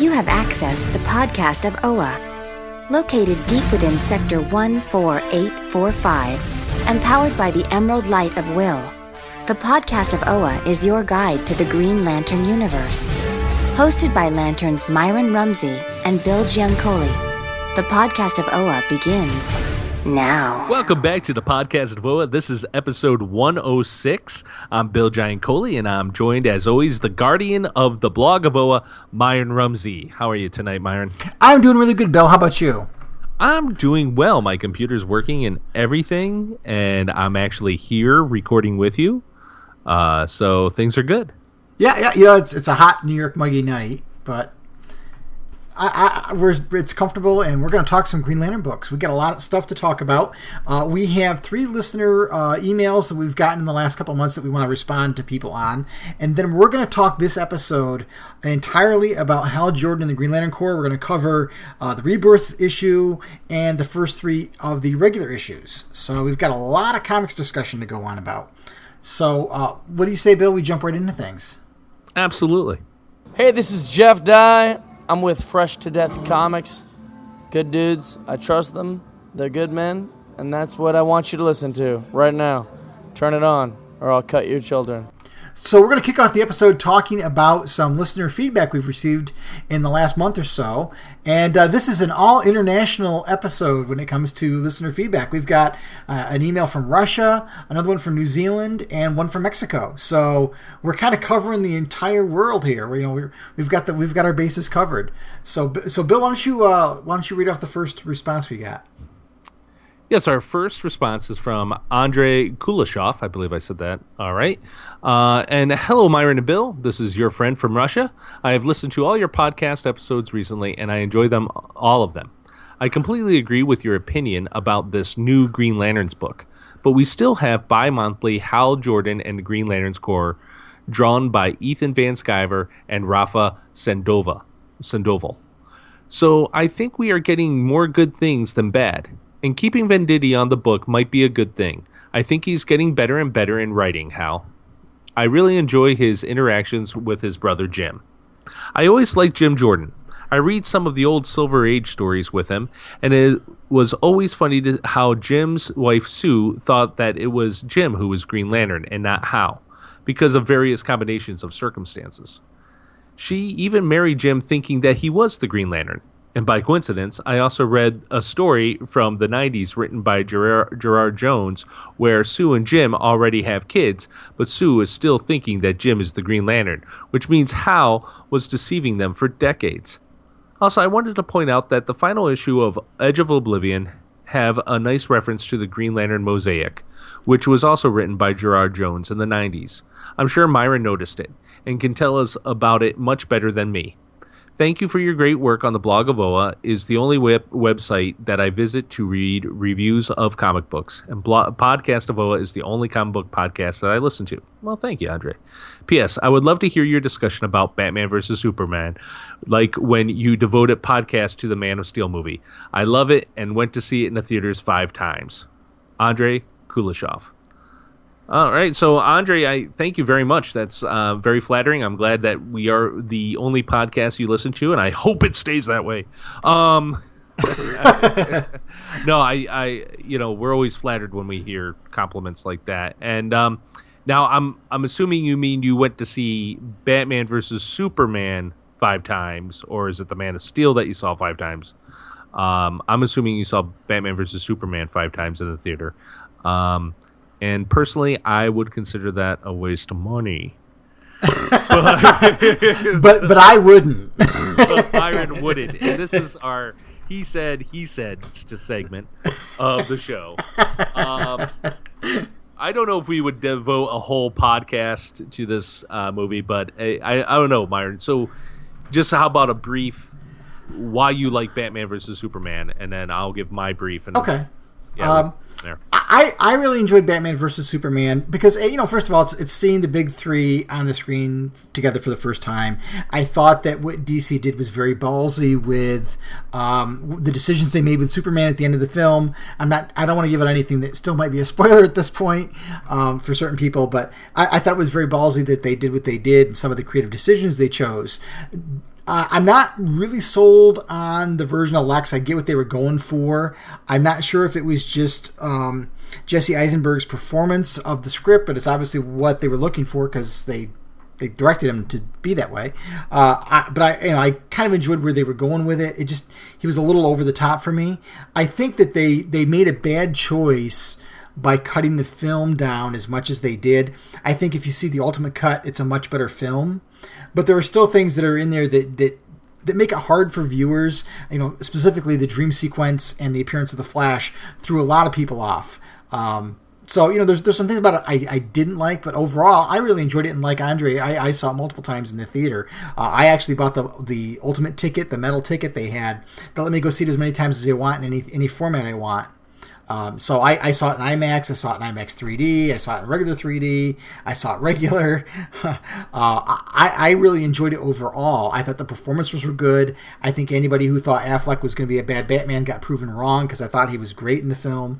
You have accessed the podcast of OA, located deep within Sector 14845 and powered by the Emerald Light of Will. The podcast of OA is your guide to the Green Lantern universe. Hosted by Lanterns Myron Rumsey and Bill Giancoli, the podcast of OA begins now. Welcome back to the podcast of OA. This is episode 106. I'm Bill Giancoli, and I'm joined, as always, the guardian of the blog of OA, Myron Rumsey. How are you tonight, Myron? I'm doing really good, Bill. How about you? I'm doing well. My computer's working and everything, and I'm actually here recording with you. So things are good. Yeah. You know, it's a hot New York muggy night, but it's comfortable, and we're going to talk some Green Lantern books. We got a lot of stuff to talk about. We have 3 listener emails that we've gotten in the last couple of months that we want to respond to people on, and then we're going to talk this episode entirely about Hal Jordan and the Green Lantern Corps. We're going to cover the Rebirth issue and the first 3 of the regular issues. So we've got a lot of comics discussion to go on about. So what do you say, Bill? We jump right into things. Absolutely. Hey, this is Jeff Dye. I'm with Fresh to Death Comics. Good dudes. I trust them. They're good men. And that's what I want you to listen to right now. Turn it on, or I'll cut your children. So we're going to kick off the episode talking about some listener feedback we've received in the last month or so. And this is an all-international episode when it comes to listener feedback. We've got an email from Russia, another one from New Zealand, and one from Mexico. So we're kind of covering the entire world here. We've got our bases covered. So Bill, why don't you read off the first response we got? Yes, our first response is from Andrei Kuleshov. I believe I said that. All right. And hello, Myron and Bill. This is your friend from Russia. I have listened to all your podcast episodes recently, and I enjoy them, all of them. I completely agree with your opinion about this new Green Lanterns book, but we still have bi-monthly Hal Jordan and the Green Lanterns Corps drawn by Ethan Van Sciver and Rafa Sandoval. So I think we are getting more good things than bad. And keeping Venditti on the book might be a good thing. I think he's getting better and better in writing, Hal. I really enjoy his interactions with his brother Jim. I always liked Jim Jordan. I read some of the old Silver Age stories with him, and it was always funny how Jim's wife Sue thought that it was Jim who was Green Lantern and not Hal, because of various combinations of circumstances. She even married Jim thinking that he was the Green Lantern. And by coincidence, I also read a story from the 90s written by Gerard Jones where Sue and Jim already have kids, but Sue is still thinking that Jim is the Green Lantern, which means Hal was deceiving them for decades. Also, I wanted to point out that the final issue of Edge of Oblivion have a nice reference to the Green Lantern Mosaic, which was also written by Gerard Jones in the 90s. I'm sure Myron noticed it and can tell us about it much better than me. Thank you for your great work on the blog of OA. Is the only website that I visit to read reviews of comic books. And podcast of OA is the only comic book podcast that I listen to. Well, thank you, Andre. P.S. I would love to hear your discussion about Batman vs. Superman, like when you devoted podcast to the Man of Steel movie. I love it and went to see it in the theaters 5 times. Andrei Kuleshov. All right, so Andre, I thank you very much. That's very flattering. I'm glad that we are the only podcast you listen to, and I hope it stays that way. No, I we're always flattered when we hear compliments like that. And now I'm assuming you mean you went to see Batman versus Superman 5 times, or is it the Man of Steel that you saw 5 times? I'm assuming you saw Batman versus Superman 5 times in the theater. And personally, I would consider that a waste of money. but I wouldn't. But Byron wouldn't. And this is our he said segment of the show. I don't know if we would devote a whole podcast to this movie, but I don't know, Myron. So just how about a brief why you like Batman versus Superman, and then I'll give my brief. And, okay. Yeah, there. I really enjoyed Batman versus Superman because, first of all, it's seeing the big 3 on the screen together for the first time. I thought that what DC did was very ballsy with the decisions they made with Superman at the end of the film. I don't want to give it anything that still might be a spoiler at this point for certain people, but I thought it was very ballsy that they did what they did and some of the creative decisions they chose. I'm not really sold on the version of Lex. I get what they were going for. I'm not sure if it was just Jesse Eisenberg's performance of the script, but it's obviously what they were looking for because they directed him to be that way. I kind of enjoyed where they were going with it. He was a little over the top for me. I think that they made a bad choice by cutting the film down as much as they did. I think if you see the ultimate cut, it's a much better film. But there are still things that are in there that make it hard for viewers. Specifically the dream sequence and the appearance of the Flash threw a lot of people off. There's some things about it I didn't like, but overall I really enjoyed it. And like Andre, I saw it multiple times in the theater. I actually bought the ultimate ticket, the metal ticket they had that let me go see it as many times as I want in any format I want. So I saw it in IMAX, I saw it in IMAX 3D, I saw it in regular 3D, I saw it regular. I really enjoyed it overall. I thought the performances were good. I think anybody who thought Affleck was going to be a bad Batman got proven wrong because I thought he was great in the film.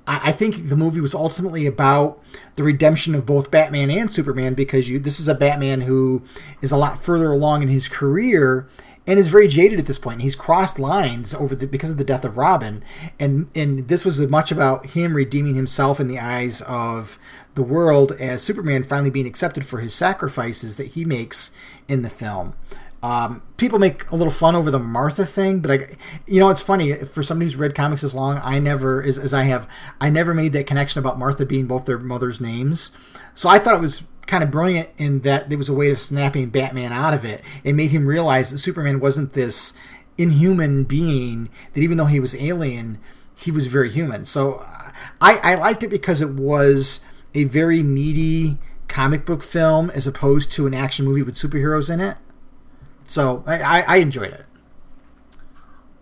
I think the movie was ultimately about the redemption of both Batman and Superman because this is a Batman who is a lot further along in his career and is very jaded at this point. He's crossed lines because of the death of Robin, and this was as much about him redeeming himself in the eyes of the world as Superman finally being accepted for his sacrifices that he makes in the film. People make a little fun over the Martha thing, but it's funny for somebody who's read comics as long. I never made that connection about Martha being both their mother's names. So I thought it was kind of brilliant in that there was a way of snapping Batman out of it. It made him realize that Superman wasn't this inhuman being, that even though he was alien, he was very human. So I liked it because it was a very meaty comic book film as opposed to an action movie with superheroes in it. So I enjoyed it.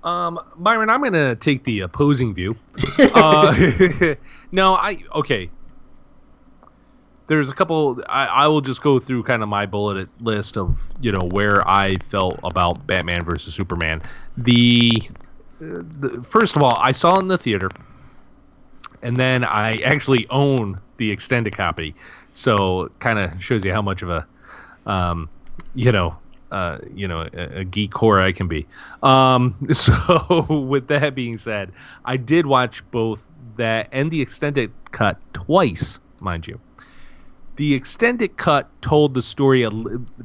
Myron, I'm going to take the opposing view. Okay. There's a couple. I will just go through kind of my bullet list of where I felt about Batman versus Superman. The first of all, I saw it in the theater, and then I actually own the extended copy. So kind of shows you how much of a a geek whore I can be. So with that being said, I did watch both that and the extended cut twice, mind you. The extended cut told the story,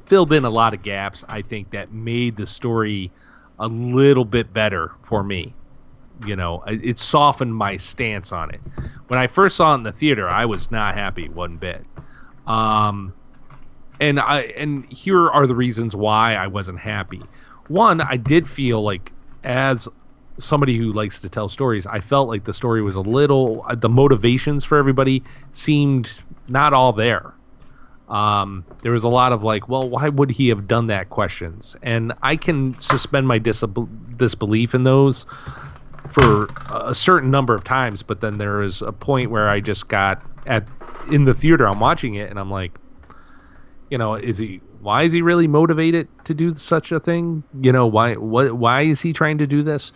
filled in a lot of gaps, I think, that made the story a little bit better for me. It softened my stance on it. When I first saw it in the theater, I was not happy one bit. And here are the reasons why I wasn't happy. One, I did feel like, as somebody who likes to tell stories, I felt like the story was the motivations for everybody seemed not all there. There was a lot of why would he have done that questions? And I can suspend my disbelief in those for a certain number of times, but then there is a point where I just got in the theater, I'm watching it, and I'm like, why is he really motivated to do such a thing? Why is he trying to do this?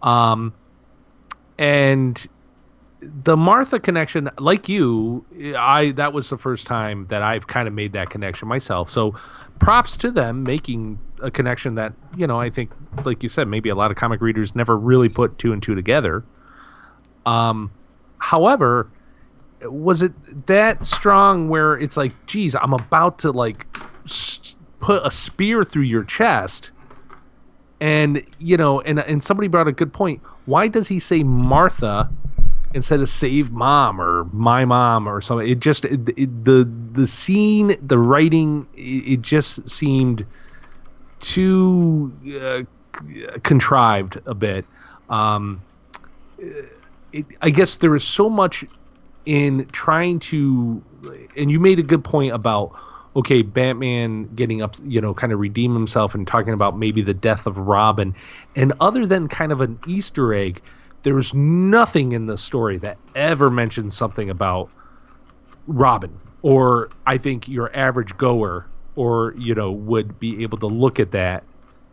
And the Martha connection, like you, that was the first time that I've kind of made that connection myself. So props to them making a connection that, I think, like you said, maybe a lot of comic readers never really put two and two together. However, was it that strong where it's like, geez, I'm about to put a spear through your chest? And, and somebody brought a good point. Why does he say Martha instead of save mom or my mom or something? It just, the scene, the writing, it just seemed too contrived a bit. I guess there is so much in trying to, and you made a good point about, okay, Batman getting up, kind of redeem himself and talking about maybe the death of Robin. And other than kind of an Easter egg, there's nothing in the story that ever mentions something about Robin. Or I think your average goer would be able to look at that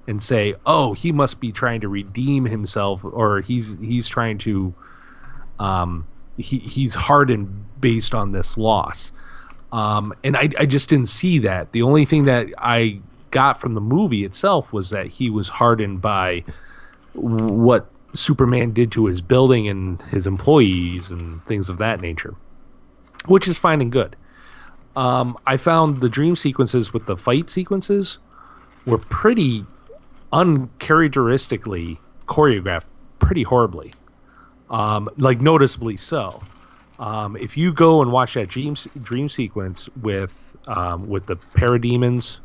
and say, oh, he must be trying to redeem himself, or he's trying to, he's hardened based on this loss. And I just didn't see that. The only thing that I got from the movie itself was that he was hardened by what Superman did to his building and his employees and things of that nature, which is fine and good. I found the dream sequences with the fight sequences were pretty uncharacteristically choreographed pretty horribly, like noticeably so. If you go and watch that dream sequence with the parademons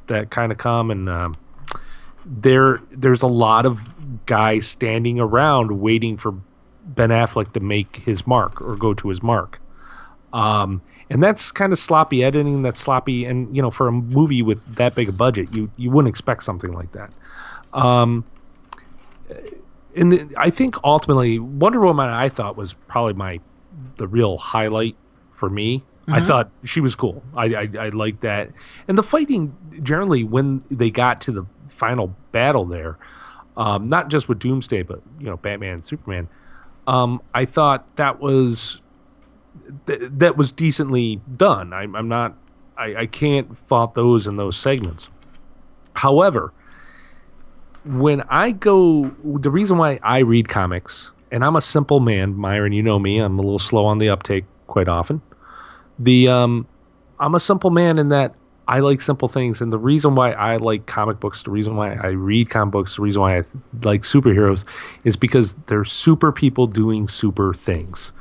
that kind of come, and there's a lot of guys standing around waiting for Ben Affleck to make his mark or go to his mark. And that's kind of sloppy editing. That's sloppy, and for a movie with that big a budget, you wouldn't expect something like that. And I think ultimately Wonder Woman, I thought, was probably the real highlight for me. Mm-hmm. I thought she was cool. I liked that, and the fighting generally when they got to the final battle there, not just with Doomsday, but Batman and Superman. I thought that was decently done. I can't fault those in those segments. However, when the reason why I read comics, and I'm a simple man, Myron, you know me, I'm a little slow on the uptake quite often. I'm a simple man in that I like simple things, and the reason why I like comic books, the reason why I read comic books, the reason why I like superheroes is because they're super people doing super things.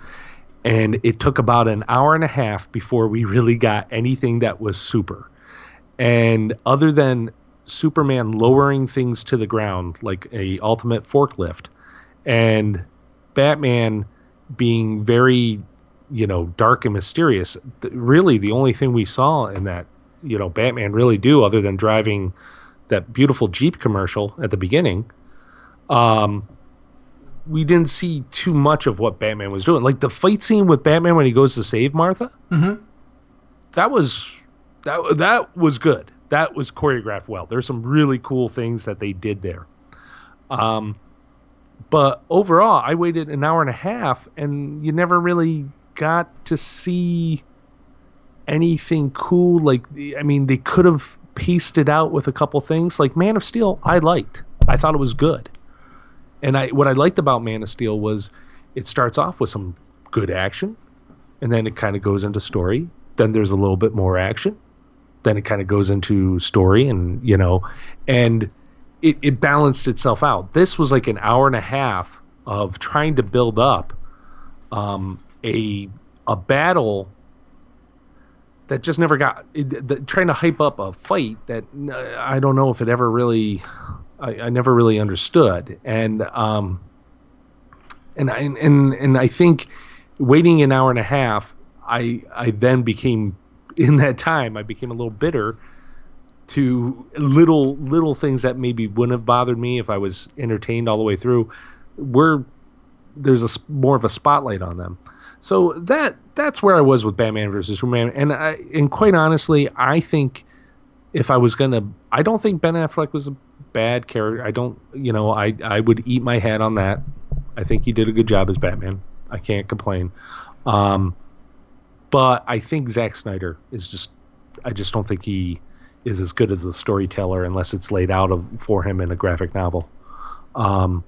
And it took about an hour and a half before we really got anything that was super. And other than Superman lowering things to the ground like a ultimate forklift, and Batman being very, dark and mysterious, really the only thing we saw in that, Batman really do, other than driving that beautiful Jeep commercial at the beginning, we didn't see too much of what Batman was doing. Like the fight scene with Batman when he goes to save Martha, mm-hmm. that was good. That was choreographed well. There's some really cool things that they did there. But overall, I waited an hour and a half, and you never really got to see anything cool. They could have pieced it out with a couple things. Like Man of Steel, I liked. I thought it was good. And what I liked about Man of Steel was it starts off with some good action, and then it kind of goes into story. Then there's a little bit more action. Then it kind of goes into story, and and it balanced itself out. This was like an hour and a half of trying to build up a battle that just never got trying to hype up a fight that I don't know if it ever really I never really understood. And I think waiting an hour and a half, I then became, in that time, I became a little bitter to little things that maybe wouldn't have bothered me if I was entertained all the way through. There's more of a spotlight on them. So that's where I was with Batman versus Superman. And quite honestly, I think if I was I don't think Ben Affleck was a bad character. I don't, I would eat my hat on that. I think he did a good job as Batman. I can't complain. But I think Zack Snyder I just don't think he is as good as a storyteller unless it's laid out for him in a graphic novel. I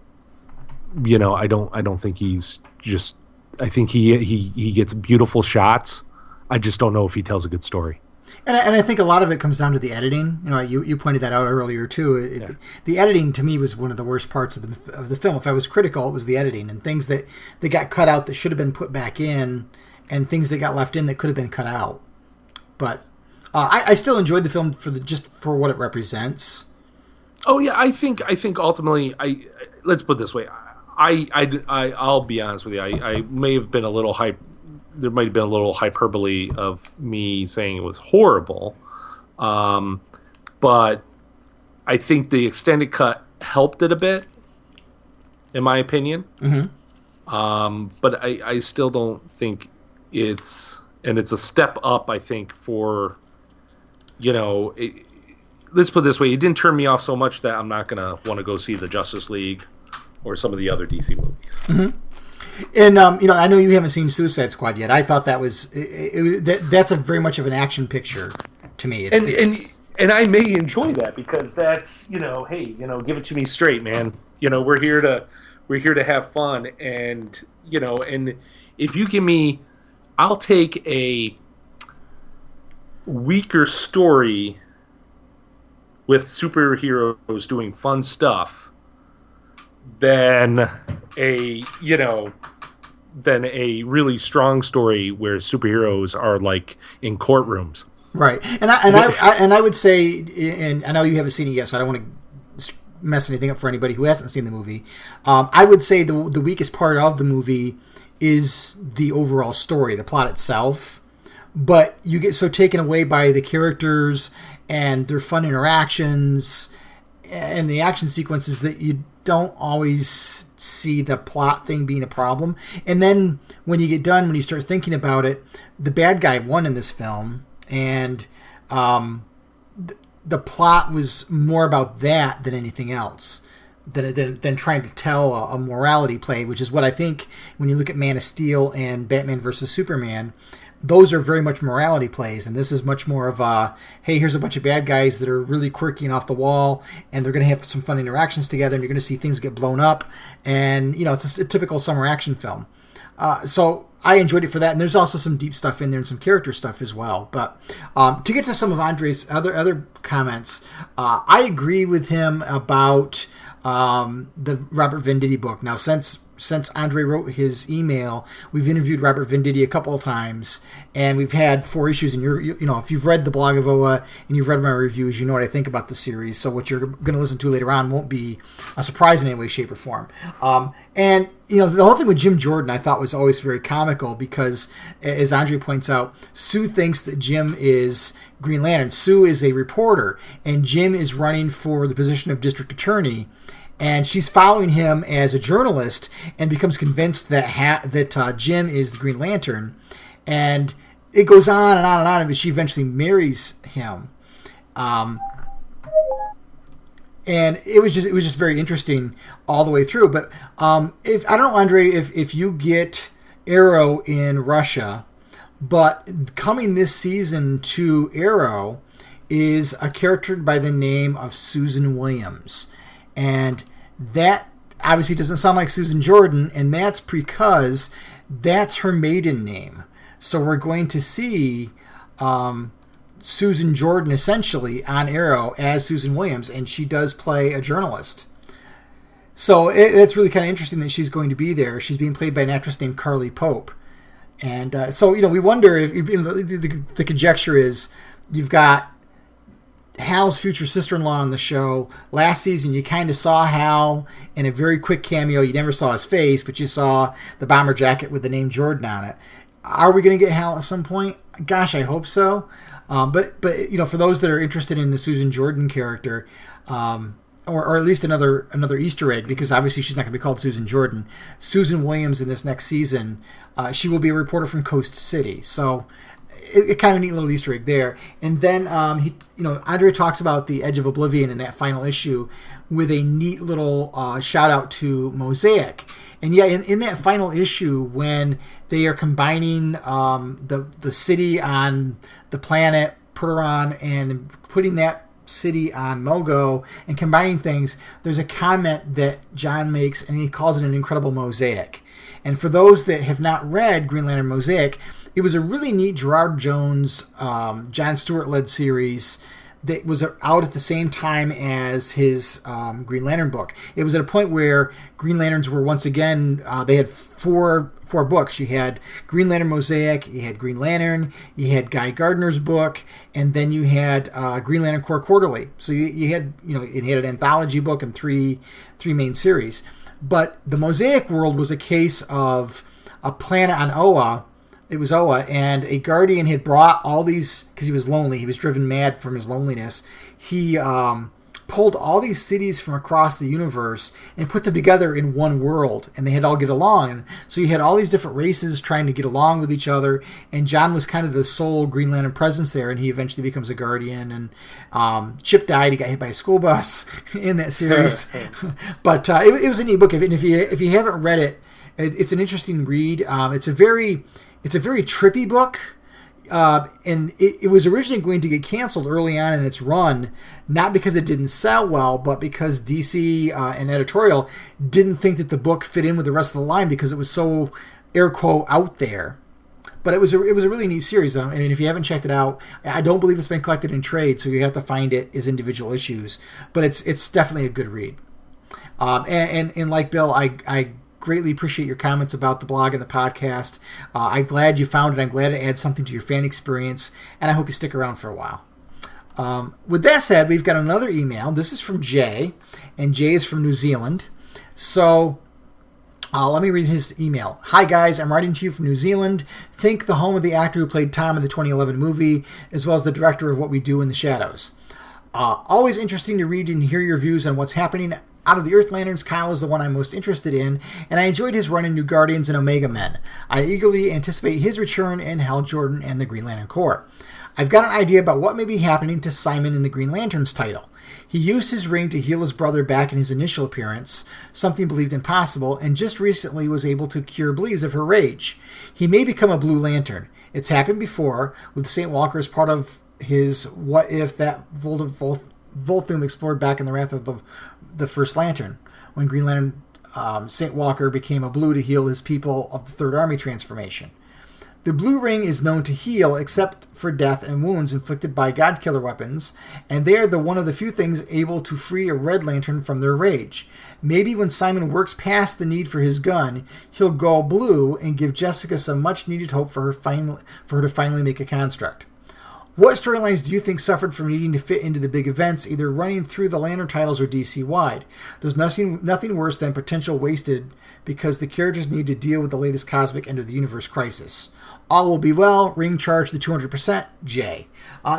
don't think he's just, I think he gets beautiful shots. I just don't know if he tells a good story. And I think a lot of it comes down to the editing. You pointed that out earlier too. The editing to me was one of the worst parts of the film. If I was critical, it was the editing and things that got cut out that should have been put back in, and things that got left in that could have been cut out. But I still enjoyed the film for what it represents. Oh yeah, I think ultimately, let's put it this way. I'll be honest with you. I may have been a little hype. There might have been a little hyperbole of me saying it was horrible, but I think the extended cut helped it a bit, in my opinion. Mm-hmm. But I still don't think it's a step up. I think for let's put it this way: it didn't turn me off so much that I'm not gonna want to go see the Justice League or some of the other DC movies. Mm-hmm. And I know you haven't seen Suicide Squad yet. I thought that was that's a very much of an action picture to me. and I may enjoy that because that's, hey, give it to me straight, man. We're here to have fun, and and if you give me, I'll take a weaker story with superheroes doing fun stuff than a really strong story where superheroes are like in courtrooms. Right, I would say, and I know you haven't seen it yet, so I don't want to mess anything up for anybody who hasn't seen the movie. I would say the weakest part of the movie is the overall story, the plot itself. But you get so taken away by the characters and their fun interactions and the action sequences that you don't always see the plot thing being a problem. And then when you get done, when you start thinking about it, the bad guy won in this film, and the plot was more about that than anything else, than trying to tell a morality play, which is what I think when you look at Man of Steel and Batman versus Superman, those are very much morality plays, and this is much more of a, hey, here's a bunch of bad guys that are really quirky and off the wall, and they're going to have some fun interactions together, and you're going to see things get blown up, and, it's a typical summer action film. So I enjoyed it for that, and there's also some deep stuff in there and some character stuff as well. But to get to some of Andre's other comments, I agree with him about the Robert Venditti book. Now, since Andre wrote his email, we've interviewed Robert Venditti a couple of times, and we've had 4 issues. And if you've read the blog of OA and you've read my reviews, you know what I think about the series. So what you're going to listen to later on won't be a surprise in any way, shape, or form. And the whole thing with Jim Jordan I thought was always very comical because, as Andre points out, Sue thinks that Jim is Green Lantern. Sue is a reporter, and Jim is running for the position of district attorney. And she's following him as a journalist and becomes convinced that Jim is the Green Lantern. And it goes on and on and on, but she eventually marries him. And it was just very interesting all the way through. But if I don't know, Andre, if you get Arrow in Russia, but coming this season to Arrow is a character by the name of Susan Williams. And that obviously doesn't sound like Susan Jordan, and that's because that's her maiden name. So we're going to see Susan Jordan essentially on Arrow as Susan Williams, and she does play a journalist. So it's really kind of interesting that she's going to be there. She's being played by an actress named Carly Pope. And so, we wonder if the conjecture is you've got Hal's future sister-in-law on the show. Last season, you kind of saw Hal in a very quick cameo. You never saw his face, but you saw the bomber jacket with the name Jordan on it. Are we going to get Hal at some point? Gosh, I hope so. But for those that are interested in the Susan Jordan character, or at least another Easter egg, because obviously she's not going to be called Susan Jordan. Susan Williams in this next season, she will be a reporter from Coast City. So it kind of a neat little Easter egg there. And then Andre talks about the Edge of Oblivion in that final issue with a neat little shout out to Mosaic. And yeah, in that final issue, when they are combining the city on the planet Perron and putting that city on Mogo and combining things, there's a comment that John makes, and he calls it an incredible mosaic. And for those that have not read Green Lantern Mosaic, it was a really neat Gerard Jones, John Stewart-led series that was out at the same time as his Green Lantern book. It was at a point where Green Lanterns were once again, they had four books. You had Green Lantern Mosaic, you had Green Lantern, you had Guy Gardner's book, and then you had Green Lantern Corps Quarterly. So you had, it had an anthology book and three main series. But the Mosaic world was a case of a planet on Oa. It was Oa, and a guardian had brought all these, because he was lonely, he was driven mad from his loneliness. He pulled all these cities from across the universe and put them together in one world, and they had all get along. And so you had all these different races trying to get along with each other, and John was kind of the sole Green Lantern presence there, and he eventually becomes a guardian. And Chip died; he got hit by a school bus in that series. But it was a neat book, and if you haven't read it, it's an interesting read. It's a very trippy book. and it was originally going to get canceled early on in its run, not because it didn't sell well, but because DC and editorial didn't think that the book fit in with the rest of the line because it was so, air quote, out there. But it was a really neat series. I mean, if you haven't checked it out, I don't believe it's been collected in trade, so you have to find it as individual issues. But it's definitely a good read. And like Bill, I greatly appreciate your comments about the blog and the podcast. I'm glad you found it. I'm glad it adds something to your fan experience, and I hope you stick around for a while. With that said, we've got another email. This is from Jay, and Jay is from New Zealand. So let me read his email. Hi, guys. I'm writing to you from New Zealand. Think the home of the actor who played Tom in the 2011 movie, as well as the director of What We Do in the Shadows. Always interesting to read and hear your views on what's happening. Out of the Earth Lanterns, Kyle is the one I'm most interested in, and I enjoyed his run in New Guardians and Omega Men. I eagerly anticipate his return in Hal Jordan and the Green Lantern Corps. I've got an idea about what may be happening to Simon in the Green Lantern's title. He used his ring to heal his brother back in his initial appearance, something believed impossible, and just recently was able to cure Bleez of her rage. He may become a Blue Lantern. It's happened before, with St. Walker as part of his What If that Volthoom explored back in the Wrath of the First Lantern, when Green Lantern St. Walker became a blue to heal his people of the Third Army transformation. The blue ring is known to heal except for death and wounds inflicted by God-killer weapons, and they are one of the few things able to free a Red Lantern from their rage. Maybe when Simon works past the need for his gun, he'll go blue and give Jessica some much-needed hope for her to finally make a construct. What storylines do you think suffered from needing to fit into the big events, either running through the Lantern titles or DC-wide? There's nothing worse than potential wasted because the characters need to deal with the latest cosmic end of the universe crisis. All will be well. Ring charge the 200%. Jay.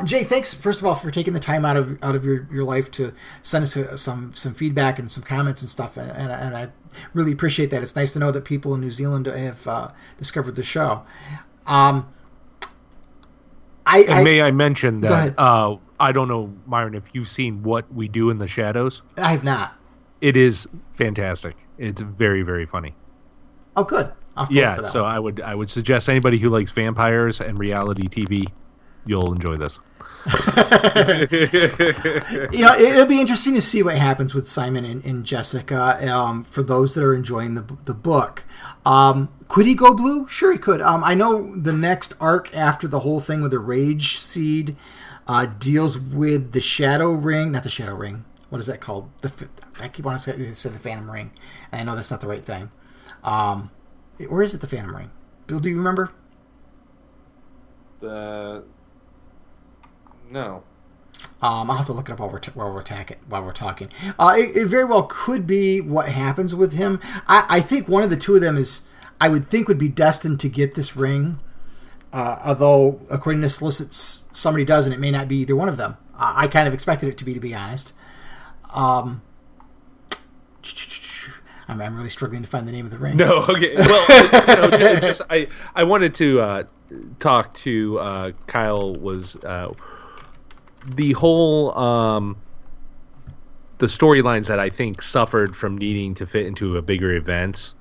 Jay, thanks first of all for taking the time out of your life to send us some feedback and some comments and stuff, and I really appreciate that. It's nice to know that people in New Zealand have discovered the show. May I mention that I don't know, Myron, if you've seen What We Do in the Shadows. I have not. It is fantastic. It's very, very funny. Oh, good. Yeah, so I would suggest anybody who likes vampires and reality TV, you'll enjoy this. It'll be interesting to see what happens with Simon and Jessica. For those that are enjoying the book, could he go blue? Sure, he could. I know the next arc after the whole thing with the Rage Seed deals with the Shadow Ring, not the Shadow Ring. What is that called? I keep wanting to say the Phantom Ring, and I know that's not the right thing. Or is it the Phantom Ring? Bill, do you remember? No. I'll have to look it up while we're talking. It very well could be what happens with him. I think one of the two of them I would think would be destined to get this ring. Although, according to solicits, somebody does, and it may not be either one of them. I kind of expected it to be honest. I'm really struggling to find the name of the ring. No, okay. Well, I wanted to talk to Kyle. Was the whole the storylines that I think suffered from needing to fit into a bigger events.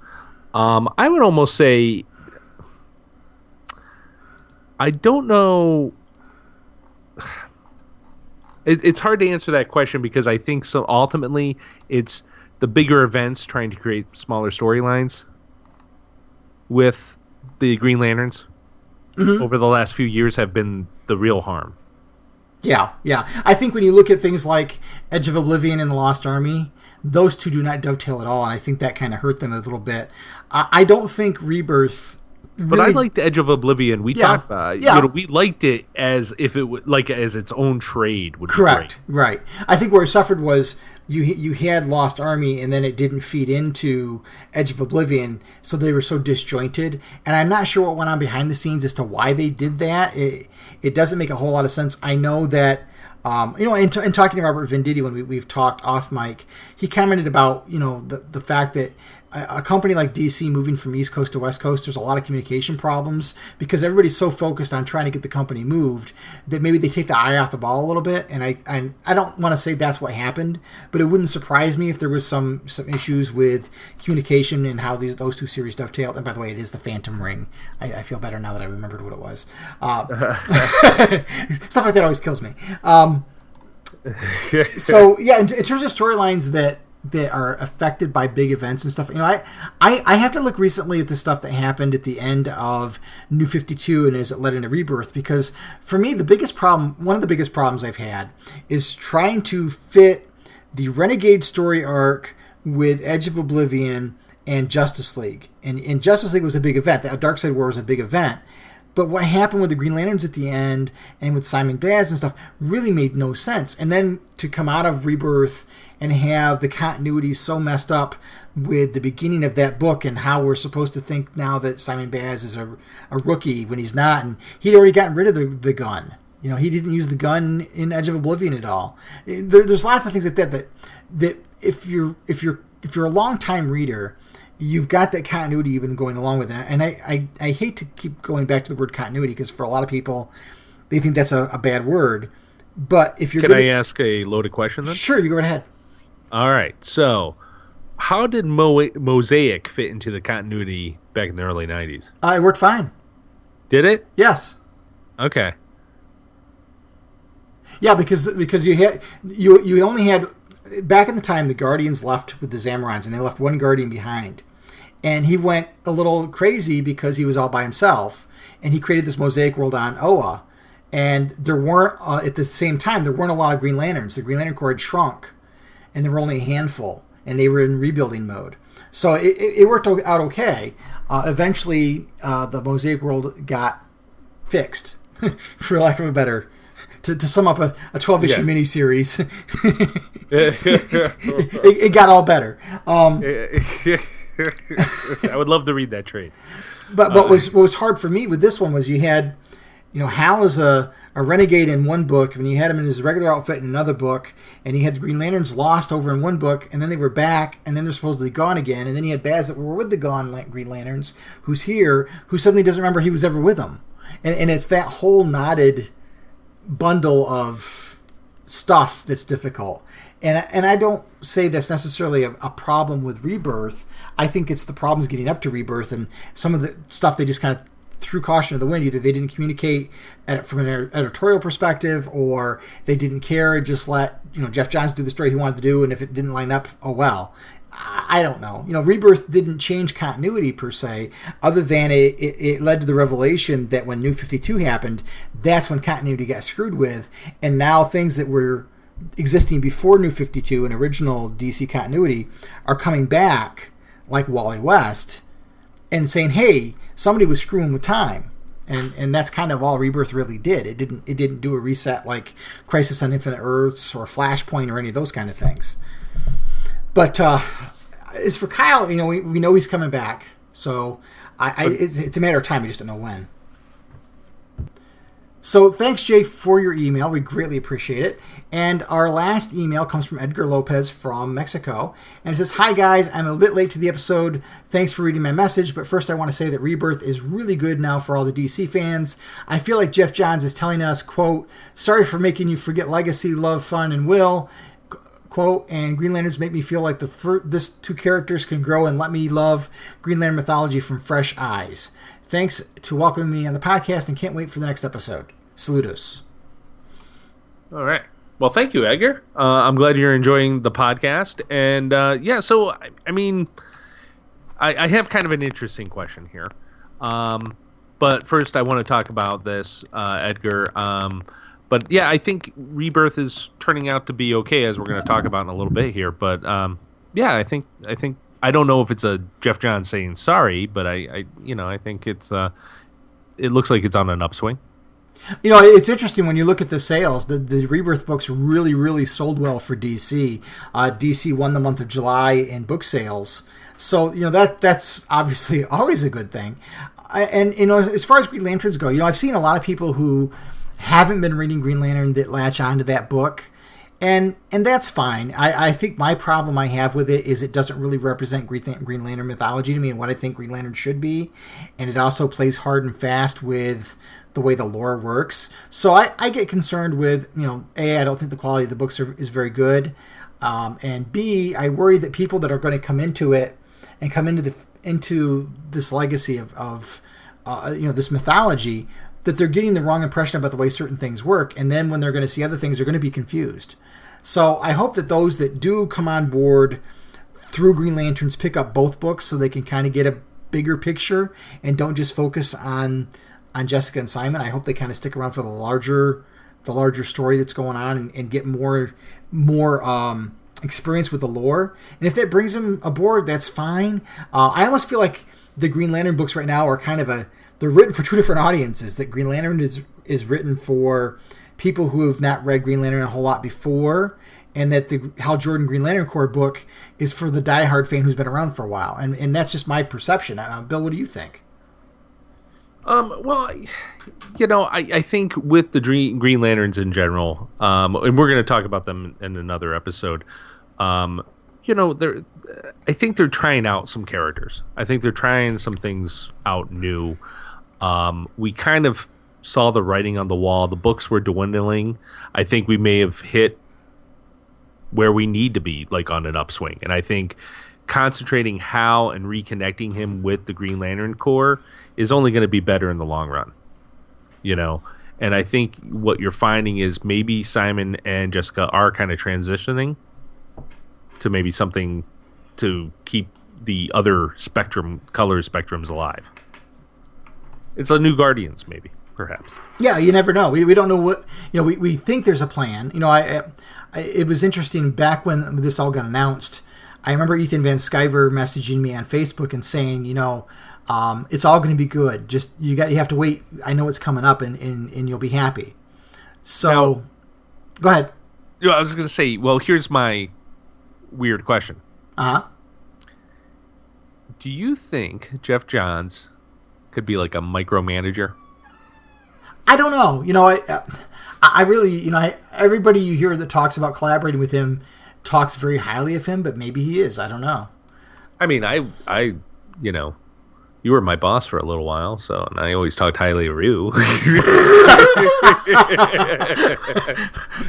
I would almost say I don't know. It's hard to answer that question because I think so. Ultimately, it's the bigger events trying to create smaller storylines with the Green Lanterns over the last few years have been the real harm. Yeah. I think when you look at things like Edge of Oblivion and the Lost Army, those two do not dovetail at all, and I think that kind of hurt them a little bit. I don't think Rebirth. Really, but I liked the Edge of Oblivion. We talked about it. We liked it as if it would as its own trade would correct. Be great. Right. I think where it suffered was you had Lost Army and then it didn't feed into Edge of Oblivion, so they were so disjointed. And I'm not sure what went on behind the scenes as to why they did that. It doesn't make a whole lot of sense. I know that in talking to Robert Venditti when we've talked off mic, he commented about the fact that a company like DC moving from East Coast to West Coast, there's a lot of communication problems because everybody's so focused on trying to get the company moved that maybe they take the eye off the ball a little bit. And I don't want to say that's what happened, but it wouldn't surprise me if there was some issues with communication and how those two series dovetailed. And by the way, it is the Phantom Ring. I feel better now that I remembered what it was. Stuff like that always kills me. So yeah, in terms of storylines that are affected by big events and stuff, I have to look recently at the stuff that happened at the end of New 52 and as it led into Rebirth, because for me one of the biggest problems I've had is trying to fit the Renegade story arc with Edge of Oblivion and Justice League. And Justice League was a big event. The Darkseid War was a big event. But what happened with the Green Lanterns at the end and with Simon Baz and stuff really made no sense. And then to come out of Rebirth and have the continuity so messed up with the beginning of that book and how we're supposed to think now that Simon Baz is a rookie when he's not. And he'd already gotten rid of the gun. He didn't use the gun in Edge of Oblivion at all. There's lots of things like that if you're a long-time reader, you've got that continuity you've been going along with. And I hate to keep going back to the word continuity because for a lot of people, they think that's a bad word. But if you're Can I ask a loaded question then? Sure, you go right ahead. All right. So, how did Mosaic fit into the continuity back in the early 90s? It worked fine. Did it? Yes. Okay. Yeah, because you only had, back in the time, the Guardians left with the Zamorans, and they left one Guardian behind. And he went a little crazy because he was all by himself, and he created this Mosaic world on Oa. And there weren't, at the same time, there weren't a lot of Green Lanterns. The Green Lantern Corps had shrunk, and there were only a handful, and they were in rebuilding mode. So it worked out okay. Eventually, the Mosaic world got fixed, for lack of a better, to sum up a 12-issue miniseries. it got all better. I would love to read that trade. But what was hard for me with this one was you had, Hal is a renegade in one book, and you had him in his regular outfit in another book, and he had the Green Lanterns lost over in one book, and then they were back, and then they're supposedly gone again, and then he had Baz that were with the gone Green Lanterns, who's here, who suddenly doesn't remember he was ever with them. And it's that whole knotted bundle of stuff that's difficult. And I don't say that's necessarily a problem with Rebirth. I think it's the problems getting up to Rebirth and some of the stuff they just kind of threw caution to the wind. Either they didn't communicate from an editorial perspective, or they didn't care and just let Jeff Johns do the story he wanted to do, and if it didn't line up, oh well. I don't know. Rebirth didn't change continuity per se, other than it led to the revelation that when New 52 happened, that's when continuity got screwed with, and now things that were existing before New 52 and original DC continuity are coming back, like Wally West, and saying, hey, somebody was screwing with time. And that's kind of all Rebirth really did. It didn't do a reset like Crisis on Infinite Earths or Flashpoint or any of those kind of things. But as for Kyle, we know he's coming back. So it's a matter of time. We just don't know when. So thanks, Jay, for your email. We greatly appreciate it. And our last email comes from Edgar Lopez from Mexico. And it says, hi, guys. I'm a bit late to the episode. Thanks for reading my message. But first, I want to say that Rebirth is really good now for all the DC fans. I feel like Jeff Johns is telling us, quote, sorry for making you forget Legacy, Love, Fun, and Will, quote, and Green Lanterns make me feel like this two characters can grow and let me love Green Lantern mythology from fresh eyes. Thanks to welcoming me on the podcast, and can't wait for the next episode. Saludos. All right. Well, thank you, Edgar. I'm glad you're enjoying the podcast. And so, I mean, I have kind of an interesting question here. But first, I want to talk about this, Edgar. But yeah, I think Rebirth is turning out to be okay, as we're going to talk about in a little bit here. But yeah, I think I don't know if it's a Jeff Johns saying sorry, but I think it's it looks like it's on an upswing. It's interesting when you look at the sales. The Rebirth books really, really sold well for DC. DC won the month of July in book sales, so that's obviously always a good thing. And as far as Green Lanterns go, I've seen a lot of people who haven't been reading Green Lantern that latch onto that book. And that's fine. I think my problem I have with it is it doesn't really represent Green Lantern mythology to me and what I think Green Lantern should be. And it also plays hard and fast with the way the lore works. So I get concerned with, A, I don't think the quality of the books is very good. And B, I worry that people that are going to come into it and come into this legacy of this mythology, that they're getting the wrong impression about the way certain things work. And then when they're going to see other things, they're going to be confused. So I hope that those that do come on board through Green Lanterns pick up both books so they can kind of get a bigger picture and don't just focus on Jessica and Simon. I hope they kind of stick around for the larger story that's going on and get more experience with the lore. And if that brings them aboard, that's fine. I almost feel like the Green Lantern books right now are kind of they're written for two different audiences. That Green Lantern is written for people who have not read Green Lantern a whole lot before, and that the Hal Jordan Green Lantern Corps book is for the diehard fan who's been around for a while. And that's just my perception. Bill, what do you think? Well, I think with the Green Lanterns in general, and we're going to talk about them in another episode, I think they're trying out some characters. I think they're trying some things out new. We kind of saw the writing on the wall. The books were dwindling. I think we may have hit where we need to be, like on an upswing. And I think concentrating Hal and reconnecting him with the Green Lantern Corps is only going to be better in the long run. And I think what you're finding is maybe Simon and Jessica are kind of transitioning to maybe something to keep the other color spectrums alive. It's a new Guardians, maybe, perhaps. Yeah, you never know. We don't know what, we think there's a plan. It was interesting back when this all got announced. I remember Ethan Van Sciver messaging me on Facebook and saying, it's all going to be good. Just you have to wait. I know it's coming up, and you'll be happy. So, now, go ahead. I was going to say, well, here's my weird question. Do you think Jeff Johns could be like a micromanager? I don't know. I really, everybody you hear that talks about collaborating with him talks very highly of him, but maybe he is. I don't know. I mean, I you were my boss for a little while, and I always talked highly of you.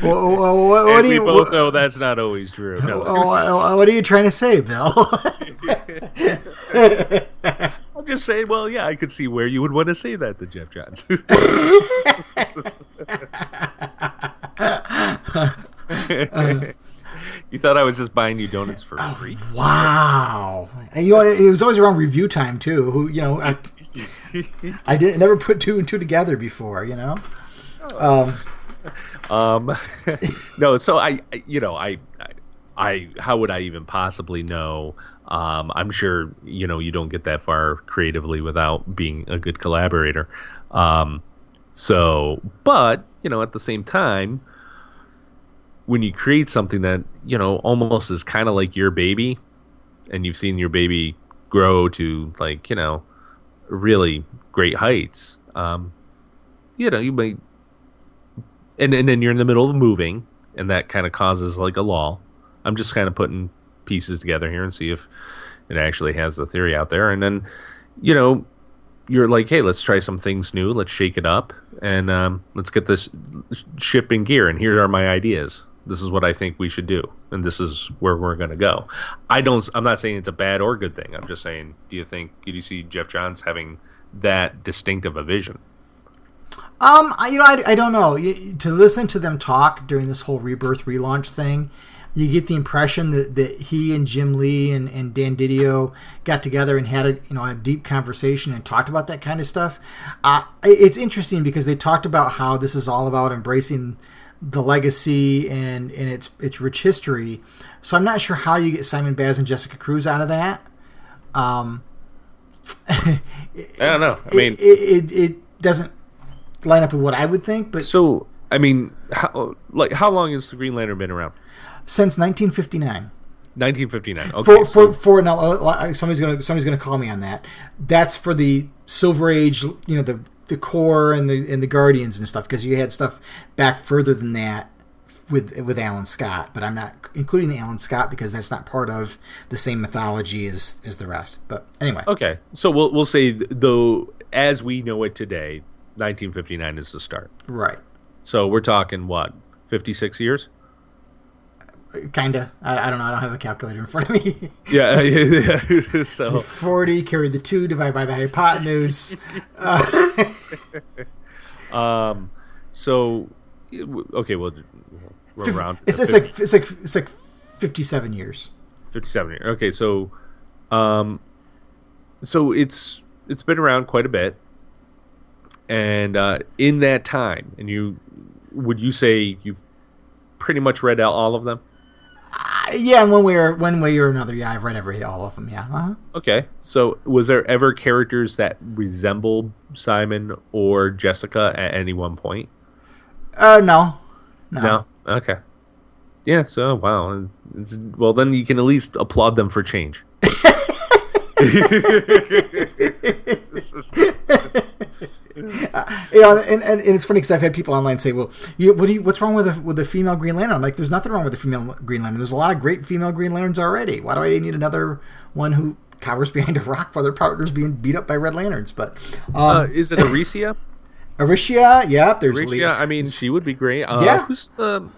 What do you both know that's not always true. No. What are you trying to say, Bill? I'm just saying, well, yeah, I could see where you would want to say that to Jeff Johns. You thought I was just buying you donuts for free? Wow. And it was always around review time too. I never put two and two together before, No, so I how would I even possibly know? I'm sure, you don't get that far creatively without being a good collaborator. But, at the same time, when you create something that, almost is kind of like your baby, and you've seen your baby grow to, like, really great heights, you might, and then you're in the middle of moving, and that kind of causes, like, a lull. I'm just kind of putting pieces together here and see if it actually has a theory out there. And then, you're like, hey, let's try some things new. Let's shake it up, and let's get this ship in gear. And here are my ideas. This is what I think we should do, and this is where we're going to go. I'm not saying it's a bad or good thing. I'm just saying, do you see Jeff Johns having that distinctive a vision? I don't know. To listen to them talk during this whole Rebirth relaunch thing, you get the impression that he and Jim Lee and Dan Didio got together and had a deep conversation and talked about that kind of stuff. It's interesting because they talked about how this is all about embracing the legacy and its rich history. So I'm not sure how you get Simon Baz and Jessica Cruz out of that. I don't know. I mean, it doesn't line up with what I would think. But so, I mean, how long has the Green Lantern been around? Since 1959. 1959. Okay. For now, somebody's gonna call me on that. That's for the Silver Age, the Corps and the Guardians and stuff, because you had stuff back further than that with Alan Scott, but I'm not including the Alan Scott because that's not part of the same mythology as the rest. But anyway. Okay, so we'll say, though, as we know it today, 1959 is the start. Right. So we're talking, what, 56 years? Kinda. I don't know. I don't have a calculator in front of me. Yeah. So 40, carry the 2, divide by the hypotenuse. So, okay, well, we're around. It's like 57 years. 57 years. Okay, so it's been around quite a bit, and in that time, and would you say you've pretty much read out all of them? Yeah, in one way or another. Yeah, I've read all of them. Yeah. Uh-huh. Okay, so was there ever characters that resembled Simon or Jessica at any one point? No. Okay. Yeah. So wow. Well, then you can at least applaud them for change. And it's funny because I've had people online say, "Well, what's wrong with the female Green Lantern?" I'm like, "There's nothing wrong with the female Green Lantern. There's a lot of great female Green Lanterns already. Why do I need another one who cowers behind a rock while their partner's being beat up by Red Lanterns?" But is it Aricia? Aricia, yeah. There's Aricia. I mean, she would be great. Yeah. Who's the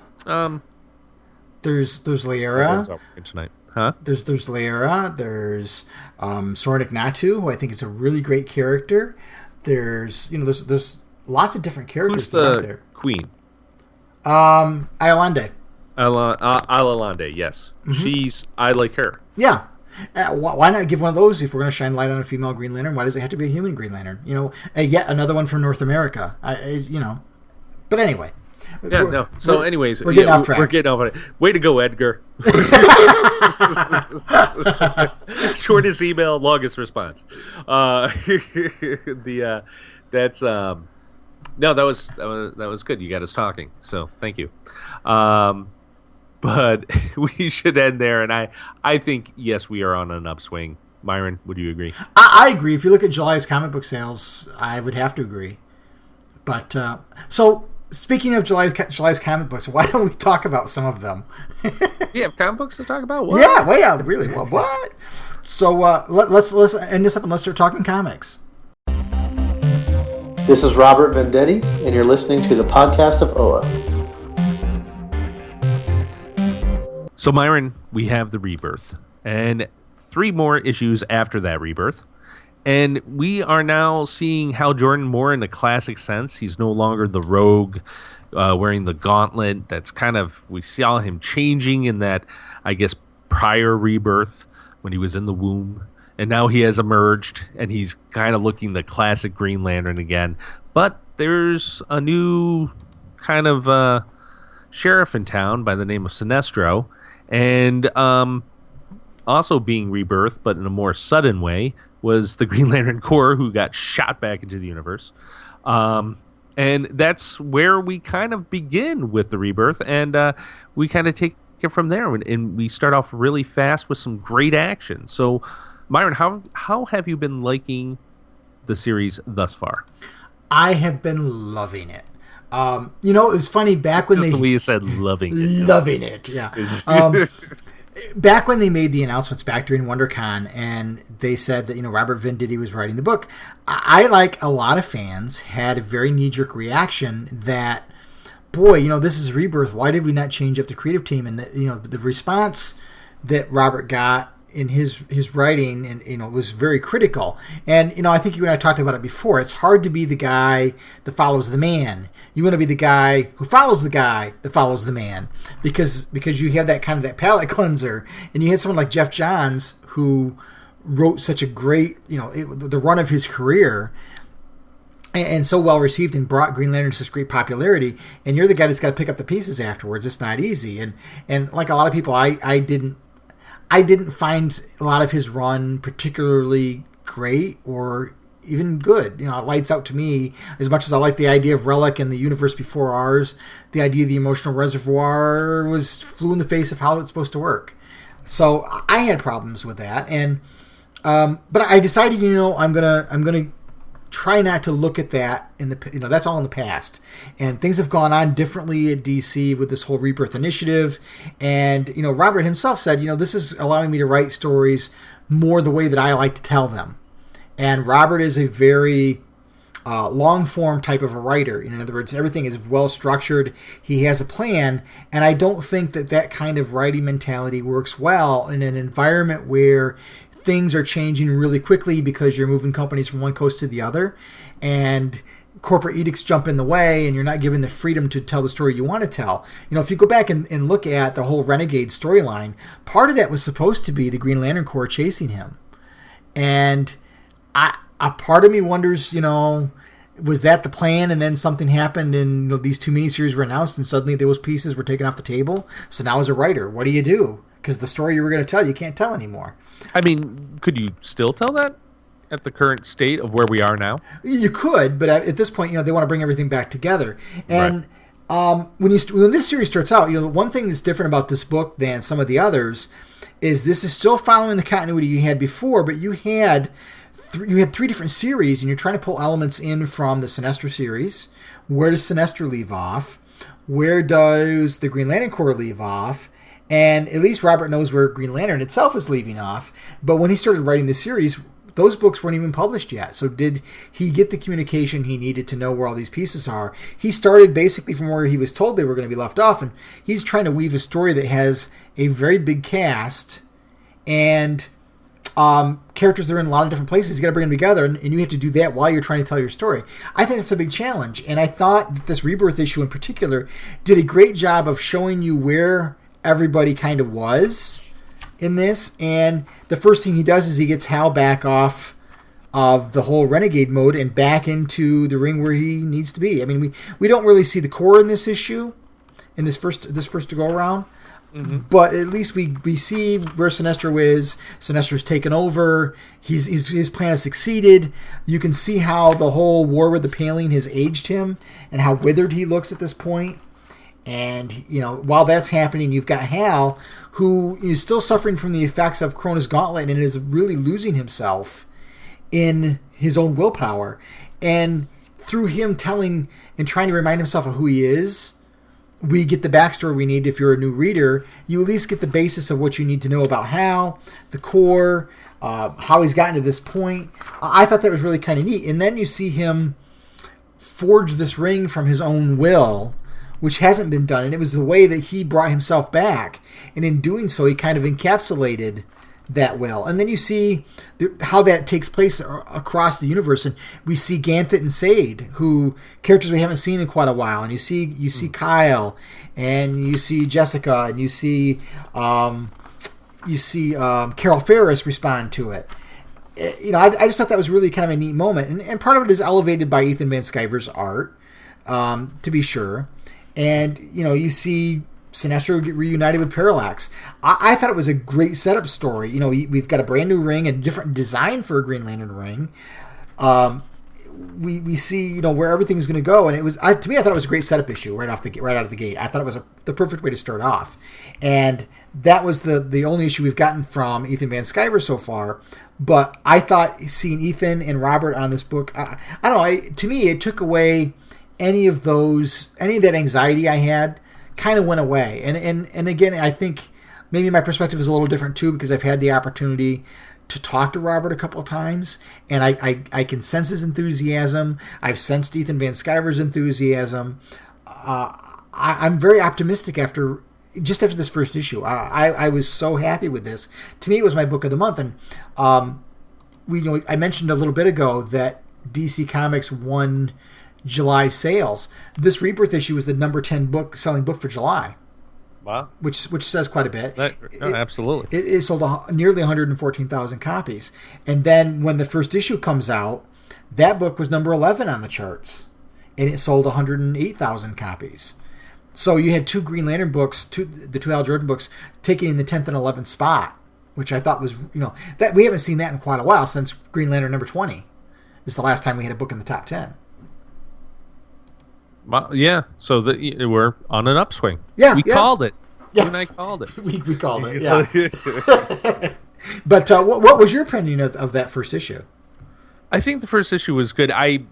There's Lyra. Tonight. Huh? There's Lyra. There's Sornik Natu, who I think is a really great character. There's lots of different characters Who's out the there. queen? Iolande. Iolande, yes. Mm-hmm. I like her. Yeah. Why not give one of those if we're going to shine light on a female Green Lantern? Why does it have to be a human Green Lantern? Yet another one from North America. But anyway. Yeah, no. So, anyways, we're getting off track. We're getting off on it. Way to go, Edgar. Shortest email, longest response. That was good. You got us talking. So, thank you. But we should end there, and I think yes, we are on an upswing. Myron, would you agree? I agree. If you look at July's comic book sales, I would have to agree. But so. Speaking of July's comic books, why don't we talk about some of them? You have comic books to talk about? What? Yeah, well, yeah, really. Well, what? So let's end this up and let's start talking comics. This is Robert Vendetti, and you're listening to the podcast of OA. So, Myron, we have the Rebirth, and 3 more issues after that Rebirth. And we are now seeing Hal Jordan more in a classic sense. He's no longer the rogue wearing the gauntlet. That's kind of, we saw him changing in that, I guess, prior Rebirth when he was in the womb. And now he has emerged, and he's kind of looking the classic Green Lantern again. But there's a new kind of sheriff in town by the name of Sinestro. And also being rebirthed, but in a more sudden way, was the Green Lantern Corps, who got shot back into the universe. And that's where we kind of begin with the Rebirth, and we kind of take it from there, and we start off really fast with some great action. So, Myron, how have you been liking the series thus far? I have been loving it. It was funny back when the way you said loving it. Loving it, yeah. Back when they made the announcements back during WonderCon, and they said that Robert Venditti was writing the book, I like a lot of fans had a very knee-jerk reaction that, boy, this is Rebirth. Why did we not change up the creative team? And the response that Robert got in his writing, and was very critical. And I think you and I talked about it before. It's hard to be the guy that follows the man. You want to be the guy who follows the guy that follows the man, because you have that kind of that palate cleanser. And you had someone like Jeff Johns who wrote such a great, the run of his career, and so well received, and brought Green Lantern to such great popularity. And you're the guy that's got to pick up the pieces afterwards. It's not easy. And like a lot of people, I didn't find a lot of his run particularly great or even good. It lights out to me, as much as I like the idea of Relic and the universe before ours, the idea of the emotional reservoir flew in the face of how it's supposed to work. So I had problems with that, and but I decided, I'm gonna try not to look at that that's all in the past, and things have gone on differently at DC with this whole Rebirth initiative. And Robert himself said, this is allowing me to write stories more the way that I like to tell them. And Robert is a very long form type of a writer. In other words, everything is well structured. He has a plan, and I don't think that kind of writing mentality works well in an environment where things are changing really quickly because you're moving companies from one coast to the other, and corporate edicts jump in the way, and you're not given the freedom to tell the story you want to tell. If you go back and look at the whole Renegade storyline, part of that was supposed to be the Green Lantern Corps chasing him. And a part of me wonders, was that the plan, and then something happened, and these two miniseries were announced, and suddenly those pieces were taken off the table? So now as a writer, what do? Because the story you were going to tell, you can't tell anymore. I mean, could you still tell that at the current state of where we are now? You could, but at this point, they want to bring everything back together. And when this series starts out, one thing that's different about this book than some of the others is this is still following the continuity you had before, but you had three different series, and you're trying to pull elements in from the Sinestro series. Where does Sinestro leave off? Where does the Green Lantern Corps leave off? And at least Robert knows where Green Lantern itself is leaving off. But when he started writing the series, those books weren't even published yet. So did he get the communication he needed to know where all these pieces are? He started basically from where he was told they were going to be left off, and he's trying to weave a story that has a very big cast and characters that are in a lot of different places. He's got to bring them together, and you have to do that while you're trying to tell your story. I think it's a big challenge, and I thought that this Rebirth issue in particular did a great job of showing you where everybody kind of was in this. And the first thing he does is he gets Hal back off of the whole Renegade mode and back into the ring where he needs to be. I mean, we don't really see the Corps in this issue, in this first to go around. Mm-hmm. But at least we see where Sinestro is. Sinestro's taken over. His plan has succeeded. You can see how the whole war with the Paling has aged him and how withered he looks at this point. And, while that's happening, you've got Hal, who is still suffering from the effects of Krona's Gauntlet and is really losing himself in his own willpower. And through him telling and trying to remind himself of who he is, we get the backstory we need. If you're a new reader, you at least get the basis of what you need to know about Hal, the Corps, how he's gotten to this point. I thought that was really kind of neat. And then you see him forge this ring from his own will, which hasn't been done, and it was the way that he brought himself back. And in doing so, he kind of encapsulated that will. And then you see how that takes place across the universe, and we see Ganthet and Sade, who characters we haven't seen in quite a while. And you see Kyle, and you see Jessica, and you see Carol Ferris respond to it. I just thought that was really kind of a neat moment, and part of it is elevated by Ethan Van Sciver's art, to be sure. And, you see Sinestro get reunited with Parallax. I thought it was a great setup story. We've got a brand new ring, a different design for a Green Lantern ring. We see, where everything's going to go. And it was, to me, I thought it was a great setup issue right out of the gate. I thought it was the perfect way to start off. And that was the only issue we've gotten from Ethan Van Sciver so far. But I thought seeing Ethan and Robert on this book, I don't know, to me, it took away any of that anxiety I had kind of went away. And again, I think maybe my perspective is a little different too, because I've had the opportunity to talk to Robert a couple of times, and I can sense his enthusiasm. I've sensed Ethan Van Sciver's enthusiasm. I'm very optimistic after this first issue. I was so happy with this. To me, it was my book of the month. And I mentioned a little bit ago that DC Comics won July sales. This Rebirth issue was the number 10 selling book for July. Wow. Which says quite a bit. Absolutely. It sold nearly 114,000 copies. And then when the first issue comes out, that book was number 11 on the charts. And it sold 108,000 copies. So you had two Green Lantern books, the two Hal Jordan books, taking the 10th and 11th spot, which I thought was, that we haven't seen that in quite a while, since Green Lantern number 20 is the last time we had a book in the top 10. Well, yeah, so we're on an upswing. Yeah, we called it. Yeah. You and I called it. we called it. Yeah. But what was your opinion of that first issue? I think the first issue was good. I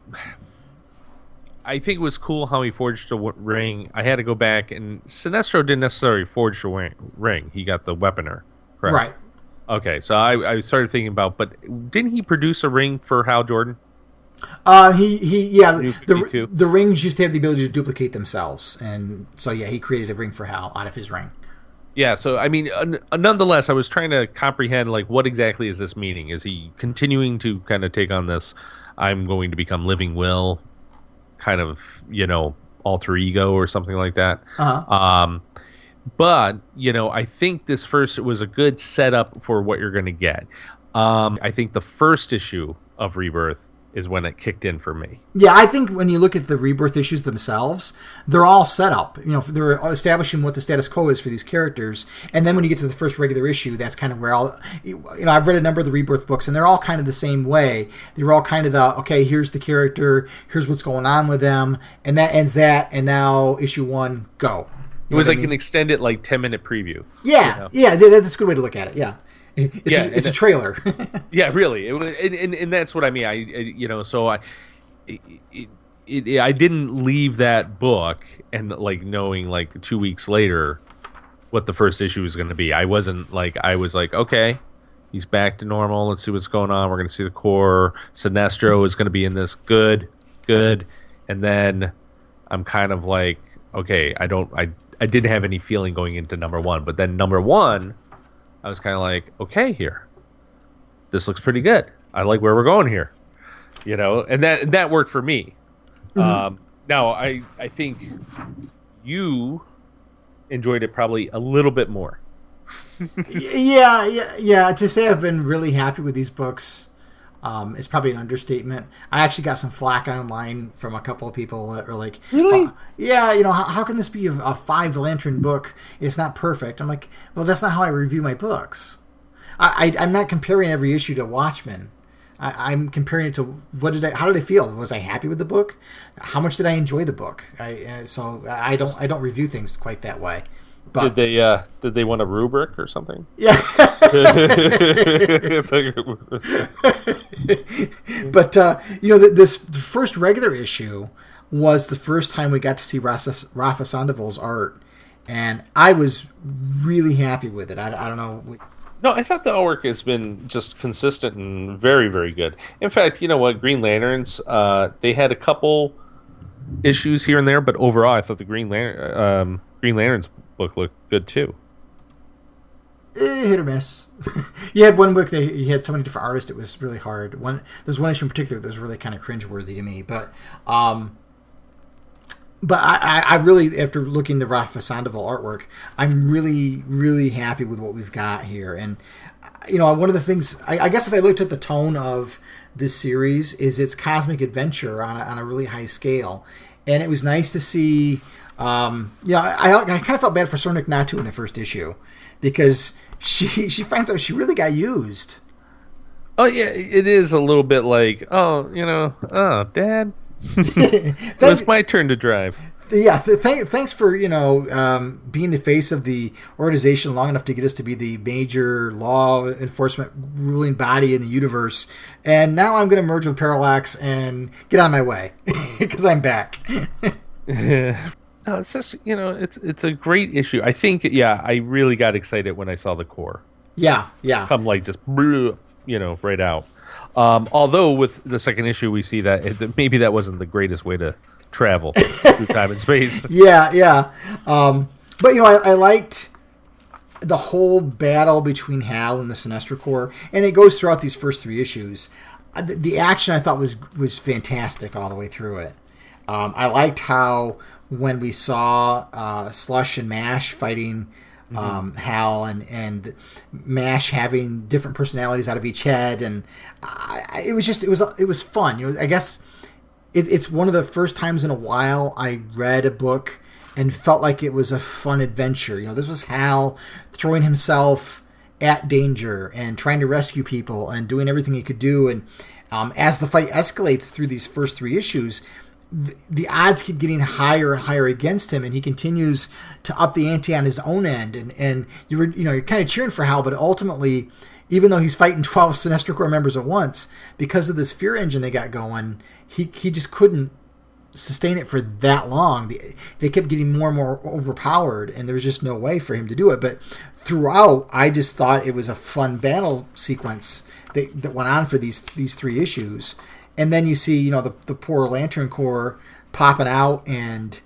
think it was cool how he forged a ring. I had to go back, and Sinestro didn't necessarily forge the ring. He got the weaponer, correct? Right. Okay, so I started thinking about, but didn't he produce a ring for Hal Jordan? The rings used to have the ability to duplicate themselves, and so he created a ring for Hal out of his ring. Yeah, so I mean, nonetheless, I was trying to comprehend like what exactly is this meaning? Is he continuing to kind of take on this? I'm going to become Living Will, kind of alter ego or something like that. But I think this first was a good setup for what you're going to get. I think the first issue of Rebirth is when it kicked in for me. Yeah, I think when you look at the Rebirth issues themselves, they're all set up. They're establishing what the status quo is for these characters, and then when you get to the first regular issue, that's kind of where I've read a number of the Rebirth books, and they're all kind of the same way. They're all kind of okay, here's the character, here's what's going on with them, and that ends that, and now issue 1, go. It was like an extended 10-minute preview. Yeah, that's a good way to look at it. Yeah. It's a trailer. Yeah, really. And that's what I mean. I didn't leave that book and knowing 2 weeks later what the first issue was going to be. I wasn't I was okay, he's back to normal. Let's see what's going on. We're going to see the core. Sinestro is going to be in this. Good. And then I'm kind of okay, I didn't have any feeling going into number 1, but then number 1, I was kind of okay, here, this looks pretty good. I like where we're going here, and that worked for me. Mm-hmm. Now, I think you enjoyed it probably a little bit more. Yeah. To say I've been really happy with these books is probably an understatement. I actually got some flack online from a couple of people that were like, really? How can this be a 5-lantern book? It's not perfect. I'm like, well, that's not how I review my books. I'm not comparing every issue to Watchmen. I'm comparing it to how did I feel? Was I happy with the book? How much did I enjoy the book? So I don't review things quite that way. But, did they want a rubric or something? Yeah. But the first regular issue was the first time we got to see Rafa Sandoval's art, and I was really happy with it. I don't know. No, I thought the artwork has been just consistent and very, very good. In fact, you know what? Green Lanterns, they had a couple issues here and there, but overall, I thought the Green Lanterns book looked good too. Hit or miss. You had one book that you had so many different artists; it was really hard. There's one issue in particular that was really kind of cringeworthy to me, but I really, after looking at the Rafa Sandoval artwork, I'm really, really happy with what we've got here. And one of the things, I guess, if I looked at the tone of this series, is it's cosmic adventure on a really high scale, and it was nice to see. I kind of felt bad for Sornik Natu in the first issue because she finds out she really got used. Oh yeah, it is a little bit Dad. It was my turn to drive. Yeah, thanks for being the face of the organization long enough to get us to be the major law enforcement ruling body in the universe. And now I'm going to merge with Parallax and get on my way because I'm back. No, it's just it's a great issue. I think I really got excited when I saw the core. Yeah. Come just right out. Although with the second issue we see that maybe that wasn't the greatest way to travel through time and space. Yeah. But I liked the whole battle between Hal and the Sinestro Corps, and it goes throughout these first 3 issues. The action I thought was fantastic all the way through it. I liked how when we saw Slush and Mash fighting Hal and Mash having different personalities out of each head, and it was fun. I guess it's one of the first times in a while I read a book and felt like it was a fun adventure. This was Hal throwing himself at danger and trying to rescue people and doing everything he could do. And as the fight escalates through these first 3 issues, the odds keep getting higher and higher against him, and he continues to up the ante on his own end. And you're kind of cheering for Hal, but ultimately even though he's fighting 12 Sinestro Corps members at once, because of this fear engine they got going, he just couldn't sustain it for that long. They kept getting more and more overpowered, and there was just no way for him to do it. But throughout, I just thought it was a fun battle sequence that went on for these 3 issues. And then you see, the poor Lantern Corps popping out, and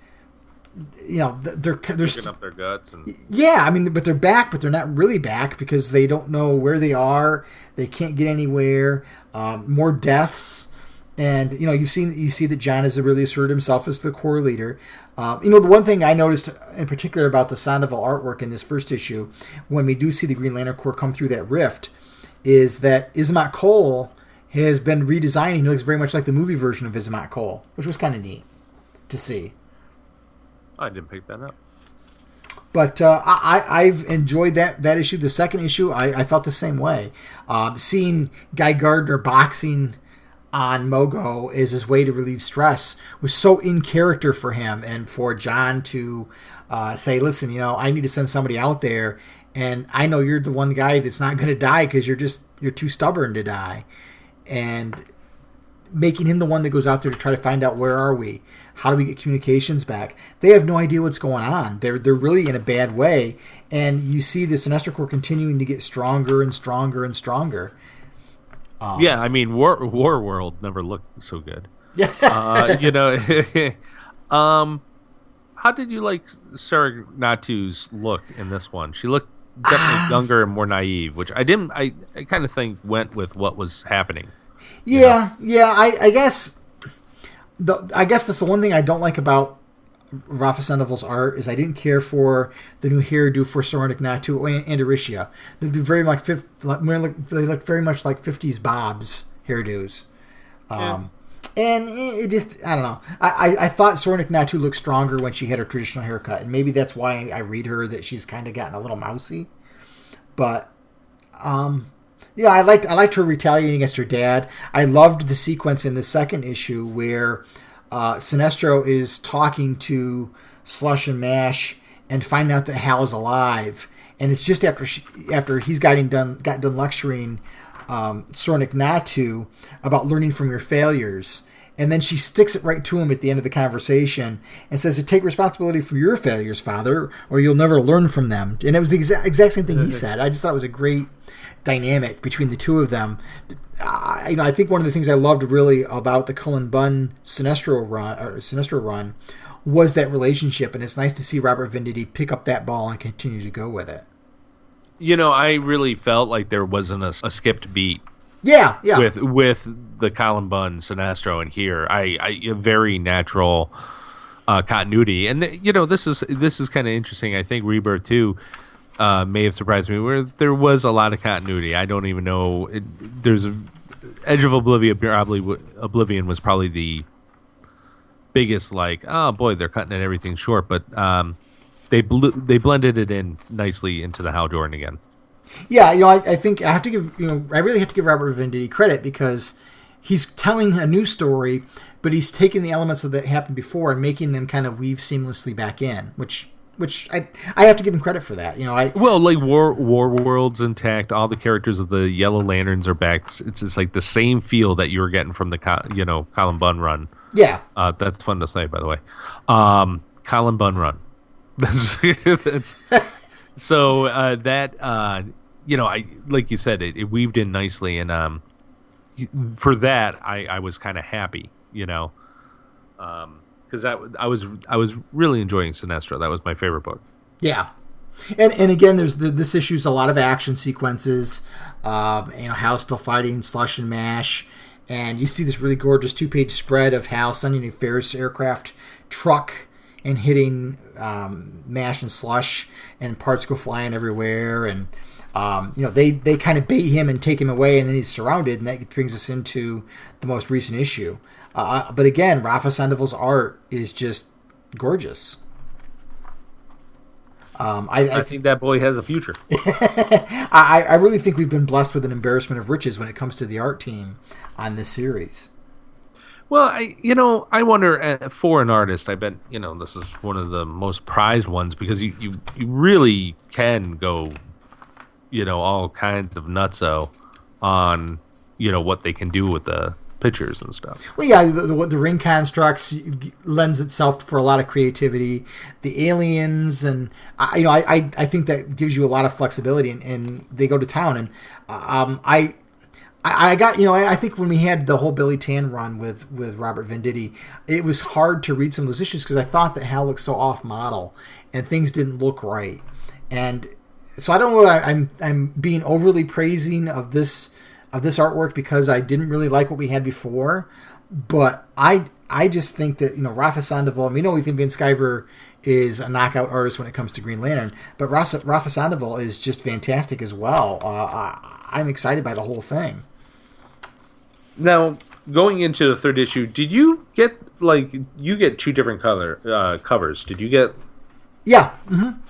they're picking up their guts. But they're back, but they're not really back because they don't know where they are. They can't get anywhere. More deaths. And, you see that John has really asserted himself as the Corps leader. The one thing I noticed in particular about the Sandoval artwork in this first issue, when we do see the Green Lantern Corps come through that rift, is that Ismat Cole has been redesigned. He looks very much like the movie version of Ismat Cole, which was kind of neat to see. I didn't pick that up. But I've enjoyed that issue. The second issue, I felt the same way. Seeing Guy Gardner boxing on Mogo as his way to relieve stress was so in character for him, and for John to say, listen, I need to send somebody out there, and I know you're the one guy that's not going to die because you're too stubborn to die, and making him the one that goes out there to try to find out where are we, how do we get communications back. They have no idea what's going on. They're really in a bad way, and you see the Sinestro Corps continuing to get stronger and stronger and stronger. War World never looked so good. Yeah. How did you like Sarah Natu's look in this one? She looked definitely younger and more naive, which I kind of think went with what was happening. Yeah. I guess that's the one thing I don't like about Rafa Sandoval's art is I didn't care for the new hairdo for Soranik Natu and Aricia. They look very much like 50s Bob's hairdos. And it just, I don't know. I thought Soranik Natu looked stronger when she had her traditional haircut, and maybe that's why I read her that she's kind of gotten a little mousy. But I liked her retaliating against her dad. I loved the sequence in the second issue where Sinestro is talking to Slush and Mash and finding out that Hal is alive, and it's just after he's got done lecturing Soranik Natu about learning from your failures, and then she sticks it right to him at the end of the conversation and says, "Take responsibility for your failures, Father, or you'll never learn from them." And it was the exact same thing he said. I just thought it was a great dynamic between the two of them. I think one of the things I loved really about the Cullen Bunn Sinestro run was that relationship, and it's nice to see Robert Venditti pick up that ball and continue to go with it. I really felt like there wasn't a skipped beat. Yeah. With the Cullen Bunn Sinestro and here, I a very natural continuity, and this is kind of interesting. I think Rebirth 2 may have surprised me where there was a lot of continuity. I don't even know. There's Edge of Oblivion was probably the biggest, oh boy, they're cutting everything short, but they blended it in nicely into the Hal Jordan again. Yeah, I think I have to give I really have to give Robert Venditti credit because he's telling a new story, but he's taking the elements that happened before and making them kind of weave seamlessly back in, which I have to give him credit for that. War World's intact. All the characters of the Yellow Lanterns are back. It's just like the same feel that you were getting from the Cullen Bunn run. Yeah, that's fun to say, by the way. Cullen Bunn run. So I like you said, it weaved in nicely, and for that I was kind of happy, because I was really enjoying Sinestro. That was my favorite book. Yeah, and again, there's this issue's a lot of action sequences. Hal's still fighting Slush and Mash, and you see this really gorgeous 2-page spread of Hal sending a Ferris aircraft truck and hitting Mash and Slush, and parts go flying everywhere, and they kind of bait him and take him away, and then he's surrounded, and that brings us into the most recent issue. But again, Rafa Sandoval's art is just gorgeous. I think that boy has a future. I really think we've been blessed with an embarrassment of riches when it comes to the art team on this series. Well, I wonder, for an artist, I bet, this is one of the most prized ones because you really can go all kinds of nutso on, what they can do with the pictures and stuff. Well, yeah, the ring constructs lends itself for a lot of creativity. The aliens, and I think that gives you a lot of flexibility, and they go to town. And I got, I think when we had the whole Billy Tan run with Robert Venditti, it was hard to read some of those issues because I thought that Hal looked so off model and things didn't look right. And so I don't know whether I'm being overly praising of this artwork because I didn't really like what we had before, but I just think that Rafa Sandoval. We think Vince Sciver is a knockout artist when it comes to Green Lantern, but Rafa Sandoval is just fantastic as well. I'm excited by the whole thing. Now, going into the third issue, did you get you get two different covers? Did you get? Yeah. Mm-hmm.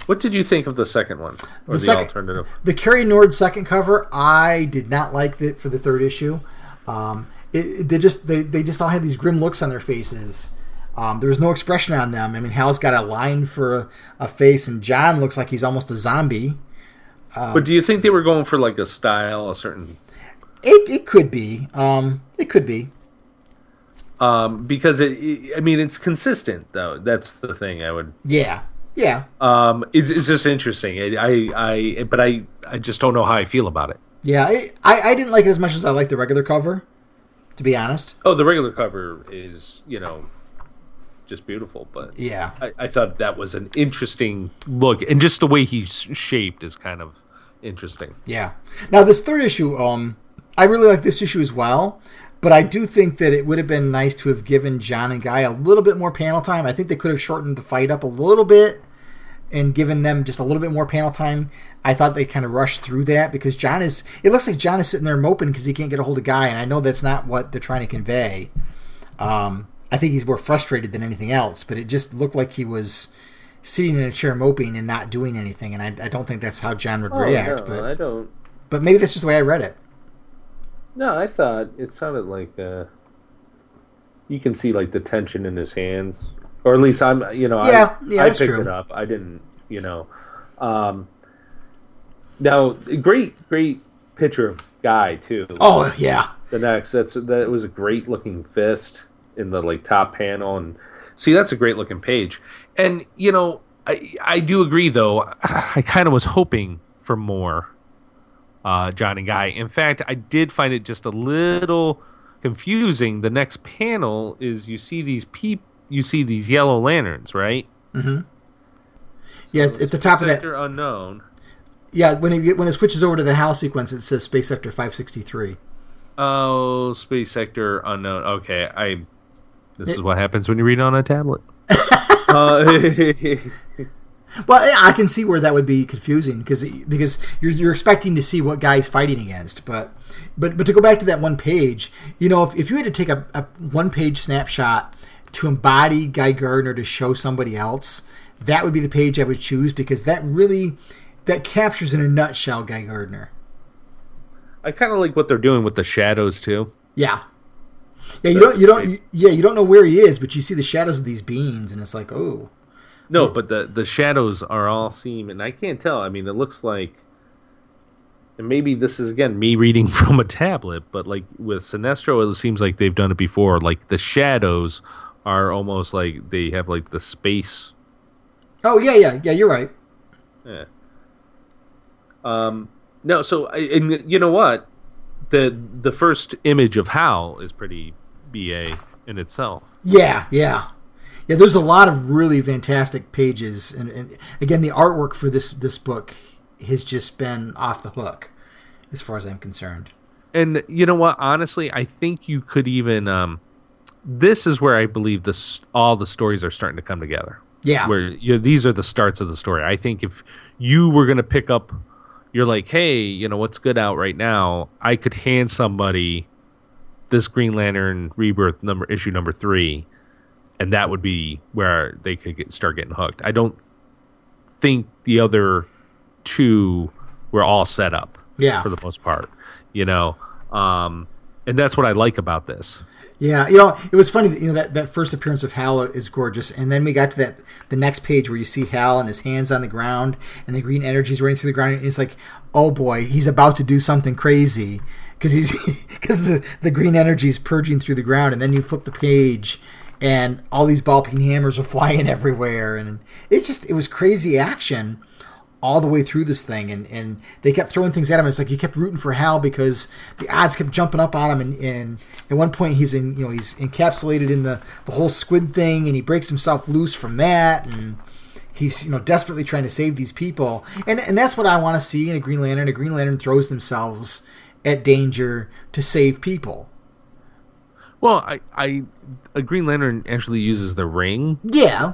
What did you think of the second one, or the alternative? The Kerry Nord second cover, I did not like it for the third issue. They just all had these grim looks on their faces. There was no expression on them. Hal's got a line for a face, and John looks like he's almost a zombie. But do you think they were going for a style, a certain? It could be. It could be. Because it's consistent though. That's the thing. I would. Yeah. Yeah. It's just interesting. But I just don't know how I feel about it. Yeah, I didn't like it as much as I like the regular cover, to be honest. Oh, the regular cover is, just beautiful. But yeah, I thought that was an interesting look, and just the way he's shaped is kind of interesting. Yeah. Now this third issue, I really like this issue as well. But I do think that it would have been nice to have given John and Guy a little bit more panel time. I think they could have shortened the fight up a little bit and given them just a little bit more panel time. I thought they kind of rushed through that because it looks like John is sitting there moping because he can't get a hold of Guy, and I know that's not what they're trying to convey. I think he's more frustrated than anything else, but it just looked like he was sitting in a chair moping and not doing anything, and I don't think that's how John would react. No, I don't. But maybe that's just the way I read it. No, I thought it sounded like you can see the tension in his hands, or at least I picked true. it up. I didn't, Now, great picture of Guy too. Oh yeah. The next that was a great looking fist in the top panel, and see that's a great looking page. And I do agree though. I kind of was hoping for more. John and Guy. In fact, I did find it just a little confusing. The next panel is you see these yellow lanterns, right? Mm-hmm. So yeah, at the top of that. Sector unknown. Yeah, when it switches over to the HAL sequence, it says Space Sector 563. Oh, Space Sector unknown. Okay, this is what happens when you read on a tablet. Well, I can see where that would be confusing because you're expecting to see what Guy's fighting against, but to go back to that one page, if you had to take a one-page snapshot to embody Guy Gardner to show somebody else, that would be the page I would choose because that captures in a nutshell Guy Gardner. I kind of like what they're doing with the shadows too. Yeah. Yeah, you don't know where he is, but you see the shadows of these beings, and it's like, oh. No, but the shadows are all seen, and I can't tell. It looks like, and maybe this is again me reading from a tablet, but with Sinestro, it seems like they've done it before. The shadows are almost like they have the space. Oh yeah, you're right. Yeah. No, so and you know what, the first image of Hal is pretty BA in itself. Yeah. Yeah, there's a lot of really fantastic pages, and again, the artwork for this book has just been off the hook, as far as I'm concerned. And you know what? Honestly, I think you could even. This is where I believe all the stories are starting to come together. Yeah, where these are the starts of the story. I think if you were going to pick up, you're like, hey, what's good out right now? I could hand somebody this Green Lantern Rebirth issue number 3. And that would be where they could start getting hooked. I don't think the other two were all set up. Yeah. For the most part, and that's what I like about this. Yeah, it was funny that, that first appearance of Hal is gorgeous, and then we got to the next page where you see Hal and his hands on the ground, and the green energy is running through the ground, and it's like, oh boy, he's about to do something crazy because the green energy is purging through the ground, and then you flip the page, and all these ball peen hammers are flying everywhere, and it was crazy action all the way through this thing, and they kept throwing things at him. It's like you kept rooting for Hal because the odds kept jumping up on him, and at one point he's encapsulated in the whole squid thing, and he breaks himself loose from that, and he's desperately trying to save these people, and that's what I want to see in a Green Lantern. A Green Lantern throws themselves at danger to save people. Well, a Green Lantern actually uses the ring,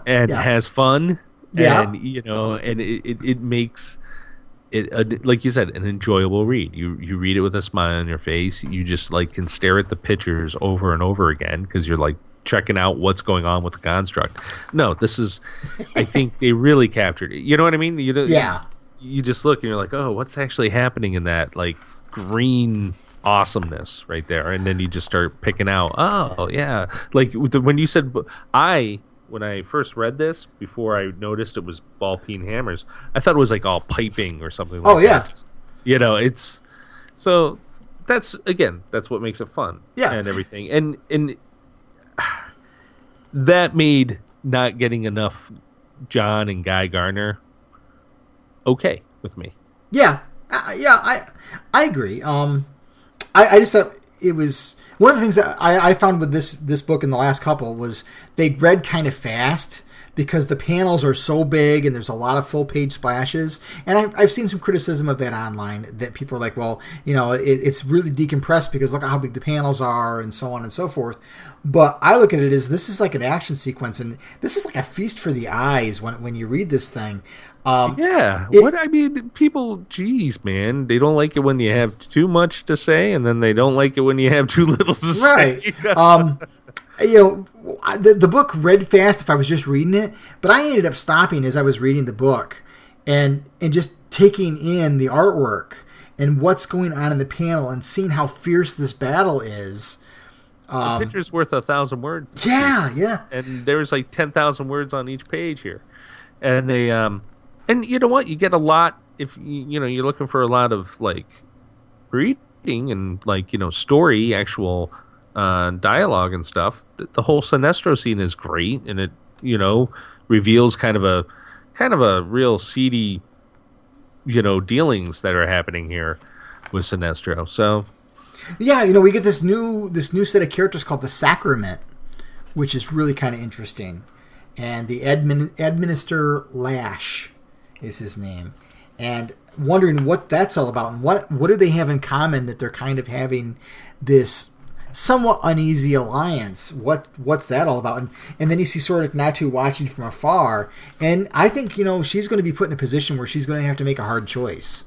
and has fun. Yeah, and and it makes it like you said, an enjoyable read. You read it with a smile on your face. You just can stare at the pictures over and over again because you're checking out what's going on with the construct. No, this is, I think they really captured it. You know what I mean? You just look and you're like, oh, what's actually happening in that green awesomeness right there, and then you just start picking out. Oh yeah, when you said when I first read this, before I noticed it was ball peen hammers, I thought it was all piping or something like that. It's so that's what makes it fun. Yeah. And everything. And that made not getting enough John and Guy Gardner okay with me. Yeah. I agree. I just thought it was one of the things that I found with this book in the last couple was they read kind of fast because the panels are so big and there's a lot of full page splashes. And I've seen some criticism of that online, that people are like, well, it's really decompressed because look at how big the panels are and so on and so forth. But I look at it as this is like an action sequence, and this is like a feast for the eyes when you read this thing. People, geez, man, they don't like it when you have too much to say, and then they don't like it when you have too little to say. Right. The book read fast if I was just reading it, but I ended up stopping as I was reading the book and just taking in the artwork and what's going on in the panel and seeing how fierce this battle is. The picture's worth 1,000 words. Yeah. And there's 10,000 words on each page here. And they and you know what? You get a lot if you're looking for a lot of reading and story, actual dialogue and stuff. The whole Sinestro scene is great, and it reveals kind of a real seedy dealings that are happening here with Sinestro. So yeah, we get this new set of characters called the Sacrament, which is really kind of interesting. And the Administrator Lash is his name. And wondering what that's all about, and what do they have in common that they're kind of having this somewhat uneasy alliance. What's that all about? And then you see sort of Natu watching from afar, and I think she's going to be put in a position where she's going to have to make a hard choice.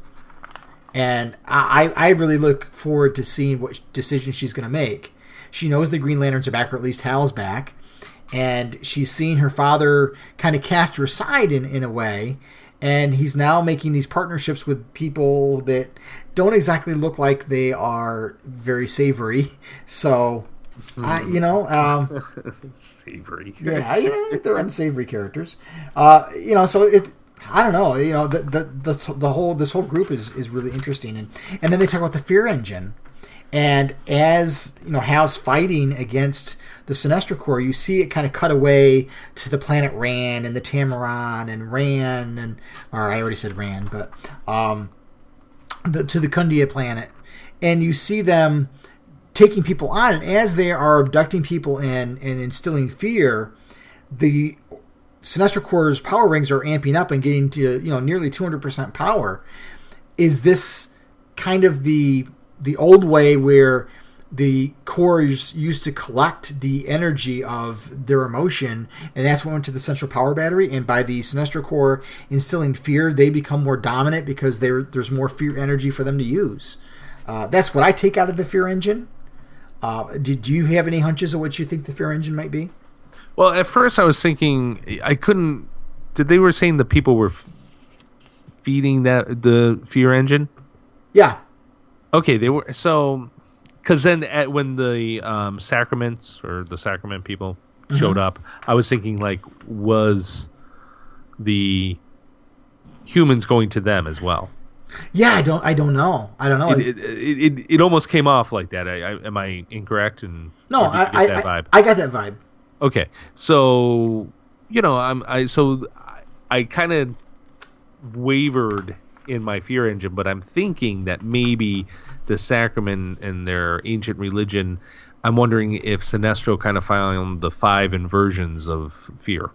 And I really look forward to seeing what decision she's going to make. She knows the Green Lanterns are back, or at least Hal's back, and she's seen her father kind of cast her aside in a way, and he's now making these partnerships with people that don't exactly look like they are very savory. So, savory. Yeah, they're unsavory characters. So it. I don't know. This whole group is really interesting, and then they talk about the Fear Engine, and as Hal's fighting against the Sinestro Corps, you see it kind of cut away to the planet Ran and the Tamaran and Ran, or I already said Ran, but to the Kundia planet, and you see them taking people on, and as they are abducting people and instilling fear, the Sinestro Corps' power rings are amping up and getting to nearly 200% power. Is this kind of the old way where the cores used to collect the energy of their emotion, and that's what went to the central power battery, and by the Sinestro Corps instilling fear, they become more dominant because there's more fear energy for them to use. That's what I take out of the Fear Engine. Do you have any hunches of what you think the Fear Engine might be? Well, at first I was thinking I couldn't. They were saying the people were feeding the Fear Engine? Yeah. Okay, they were. So Because then when the sacraments or the sacrament people showed up, I was thinking, like, was the humans going to them as well? Yeah, I don't know. It almost came off like that. Am I incorrect? And No, or did you get that vibe? I got that vibe. Okay, so I kind of wavered in my fear engine, but I'm thinking that maybe the sacrament and their ancient religion. I'm wondering if Sinestro kind of found the 5 inversions of fear.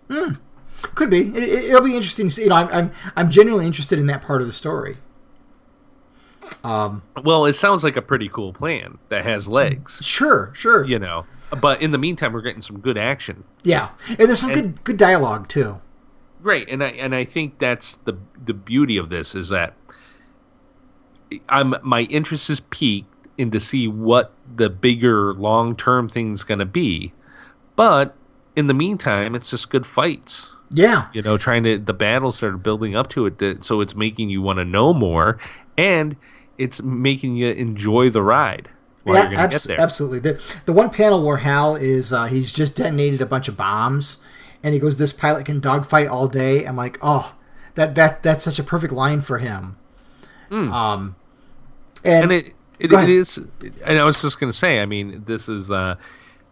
Could be. It'll be interesting to see. I'm genuinely interested in that part of the story. Well, it sounds like a pretty cool plan that has legs. Sure. But in the meantime, we're getting some good action. Yeah, and there's some good dialogue too. Great, and I think that's the beauty of this is that my interest is piqued in to see what the bigger long term thing's going to be, but in the meantime, it's just good fights. Yeah, the battles that are building up to it, so it's making you want to know more, and it's making you enjoy the ride. While you're going to get there. Absolutely. The one panel where Hal is he's just detonated a bunch of bombs, and he goes, "This pilot can dogfight all day." I'm like, oh, that's such a perfect line for him. And it is. And I was just going to say, I mean, this is. I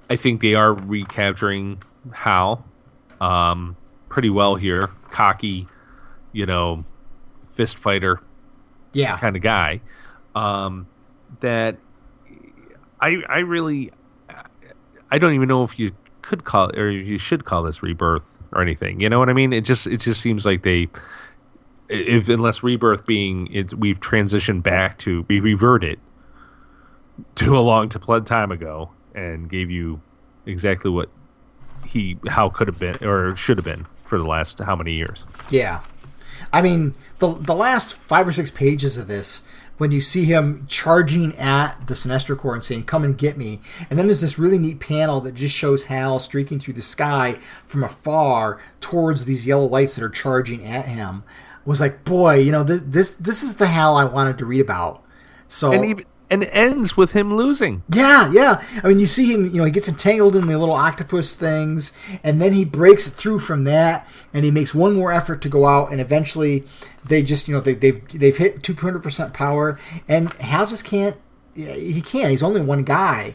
think they are recapturing Hal pretty well here. Cocky, fist fighter, kind of guy. That I really, I don't even know if you could call it, or you should call this rebirth or anything. You know what I mean? It just seems like unless rebirth being we've transitioned back to, we reverted to a long time ago and gave you exactly what how could have been or should have been for the last how many years. Yeah, I mean the last 5 or 6 pages of this, when you see him charging at the Sinestro Corps and saying, "Come and get me," and then there's this really neat panel that just shows Hal streaking through the sky from afar towards these yellow lights that are charging at him. Was like, boy, this is the Hal I wanted to read about. So and it ends with him losing. Yeah. I mean, you see him, he gets entangled in the little octopus things, and then he breaks through from that, and he makes one more effort to go out, and eventually they just, they've hit 200% power, and Hal just can't. He can't. He's only one guy,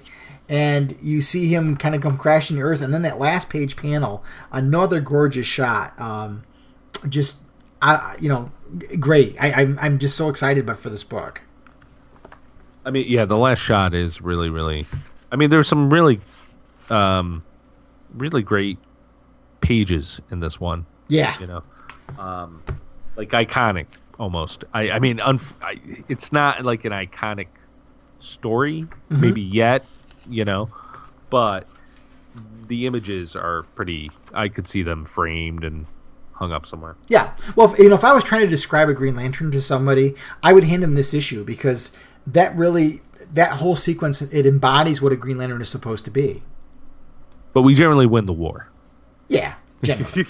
and you see him kind of come crashing to earth, and then that last page panel, another gorgeous shot. Great. I'm just so excited for this book. I mean, yeah, the last shot is really, really. I mean, there's some really, really great pages in this one. Yeah, like iconic almost. I mean, it's not like an iconic story, maybe yet, but the images are pretty. I could see them framed and hung up somewhere. Yeah, well, if I was trying to describe a Green Lantern to somebody, I would hand him this issue because that whole sequence, it embodies what a Green Lantern is supposed to be. But we generally win the war. Yeah, generally.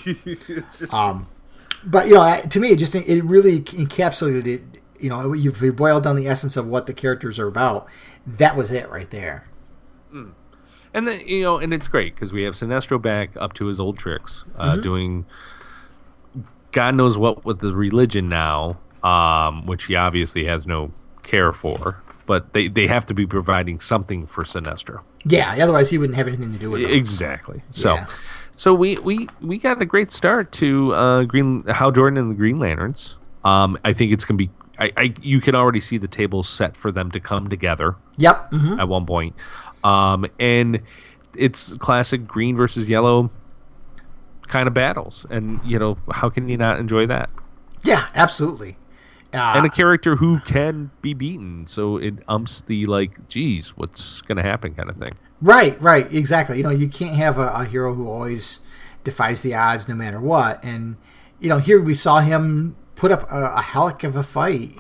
But to me, it really encapsulated it. If you boil down the essence of what the characters are about, that was it right there. And then and it's great because we have Sinestro back up to his old tricks, doing God knows what with the religion now, which he obviously has no care for, but they have to be providing something for Sinestro. Yeah, otherwise he wouldn't have anything to do with it. Exactly. So we got a great start to Hal Jordan and the Green Lanterns. I think it's gonna be. You can already see the tables set for them to come together. Yep. At one point, and it's classic green versus yellow kind of battles, and how can you not enjoy that? Yeah, absolutely. And a character who can be beaten, so it umps the geez, what's going to happen kind of thing. Right, exactly. You can't have a hero who always defies the odds no matter what. And here we saw him put up a heck of a fight,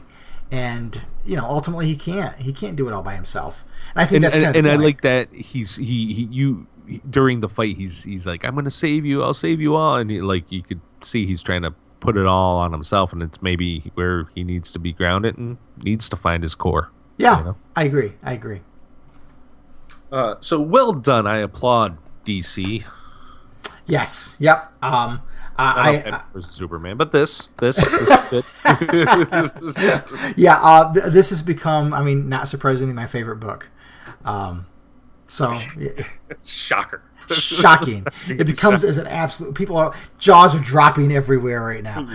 and ultimately he can't do it all by himself. And I think that's kind of the point. I like that he during the fight he's like, I'm going to save you, I'll save you all, and you could see he's trying to put it all on himself, and it's maybe where he needs to be grounded and needs to find his core. Yeah, you know? I agree. So well done. I applaud DC. Yes. Yep. I versus Superman, but this is good. Yeah. This has become, I mean, not surprisingly, my favorite book. So Shocker. Shocking. It becomes as an absolute. Jaws are dropping everywhere right now.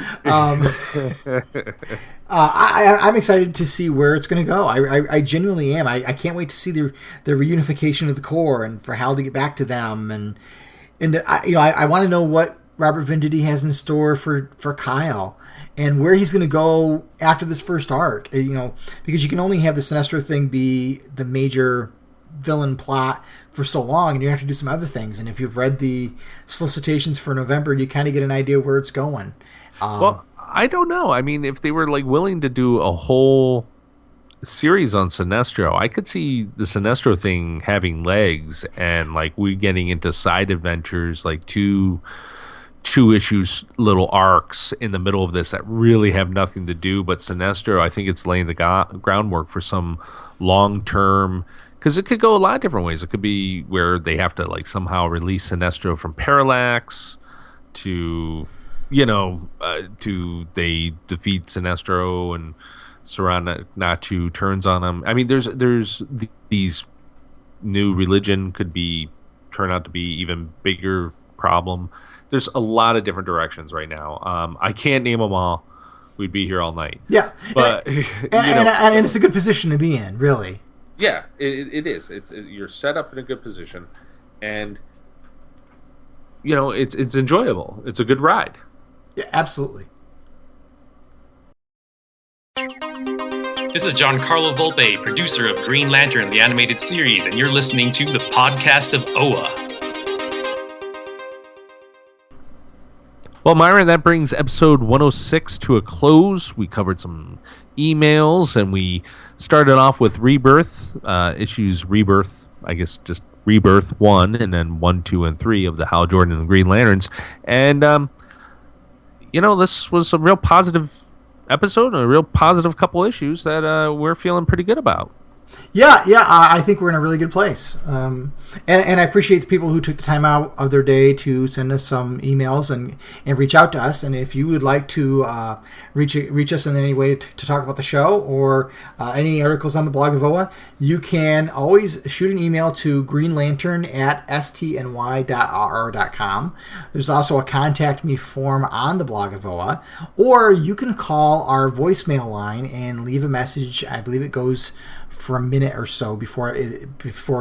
I'm excited to see where it's going to go. I genuinely am. I can't wait to see the reunification of the Corps and for Hal to get back to them, and I want to know what Robert Venditti has in store for Kyle and where he's going to go after this first arc. Because you can only have the Sinestro thing be the major villain plot for so long, and you have to do some other things. And if you've read the solicitations for November, you kind of get an idea where it's going. Well, I don't know. I mean, if they were willing to do a whole series on Sinestro, I could see the Sinestro thing having legs, and we getting into side adventures, two issues, little arcs in the middle of this that really have nothing to do. But Sinestro, I think it's laying the groundwork for some long-term. Because it could go a lot of different ways. It could be where they have to somehow release Sinestro from Parallax, to they defeat Sinestro and Sarah Natu turns on him. I mean, there's these new religion could turn out to be even bigger problem. There's a lot of different directions right now. I can't name them all. We'd be here all night. Yeah, but and it's a good position to be in, really. Yeah, it is. You're set up in a good position, and it's enjoyable. It's a good ride. Yeah, absolutely. This is Giancarlo Volpe, producer of Green Lantern, the animated series, and you're listening to the podcast of Oa. Well, Myron, that brings episode 106 to a close. We covered some emails, and we started off with Rebirth, issues Rebirth, I guess just Rebirth 1, and then 1, 2, and 3 of the Hal Jordan and the Green Lanterns. And, this was a real positive episode, and a real positive couple issues that we're feeling pretty good about. Yeah, I think we're in a really good place. And I appreciate the people who took the time out of their day to send us some emails and reach out to us. And if you would like to reach us in any way to talk about the show or any articles on the blog of OA, you can always shoot an email to greenlantern@stny.rr.com. There's also a contact me form on the blog of OA, or you can call our voicemail line and leave a message. I believe it goes for a minute or so before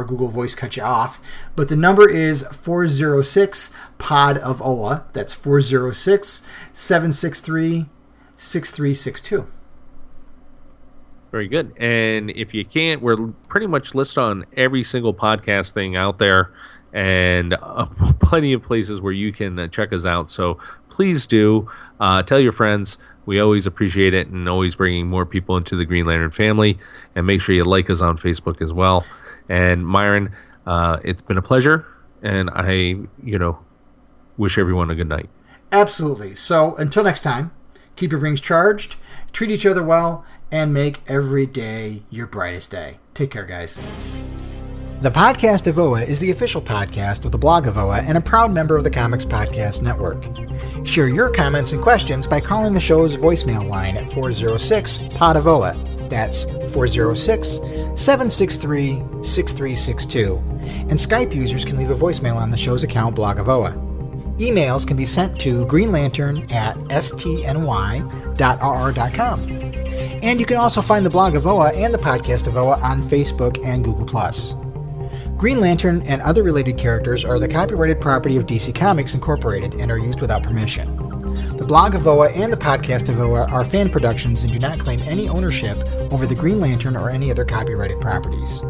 Google Voice cuts you off. But the number is 406-POD-OA. That's 406-763-6362. Very good. And if you can't, we're pretty much listed on every single podcast thing out there, and plenty of places where you can check us out. So please do tell your friends. We always appreciate it, and always bringing more people into the Green Lantern family. And make sure you like us on Facebook as well. And Myron, it's been a pleasure, and I, wish everyone a good night. Absolutely. So until next time, keep your rings charged, treat each other well, and make every day your brightest day. Take care, guys. The Podcast of OA is the official podcast of the blog of OA and a proud member of the Comics Podcast Network. Share your comments and questions by calling the show's voicemail line at 406-POD-OA. That's 406-763-6362. And Skype users can leave a voicemail on the show's account, Blog of OA. Emails can be sent to greenlantern@stny.rr.com. And you can also find the Blog of OA and the Podcast of OA on Facebook and Google+. Green Lantern and other related characters are the copyrighted property of DC Comics Incorporated and are used without permission. The Blog of OA and the Podcast of OA are fan productions and do not claim any ownership over the Green Lantern or any other copyrighted properties.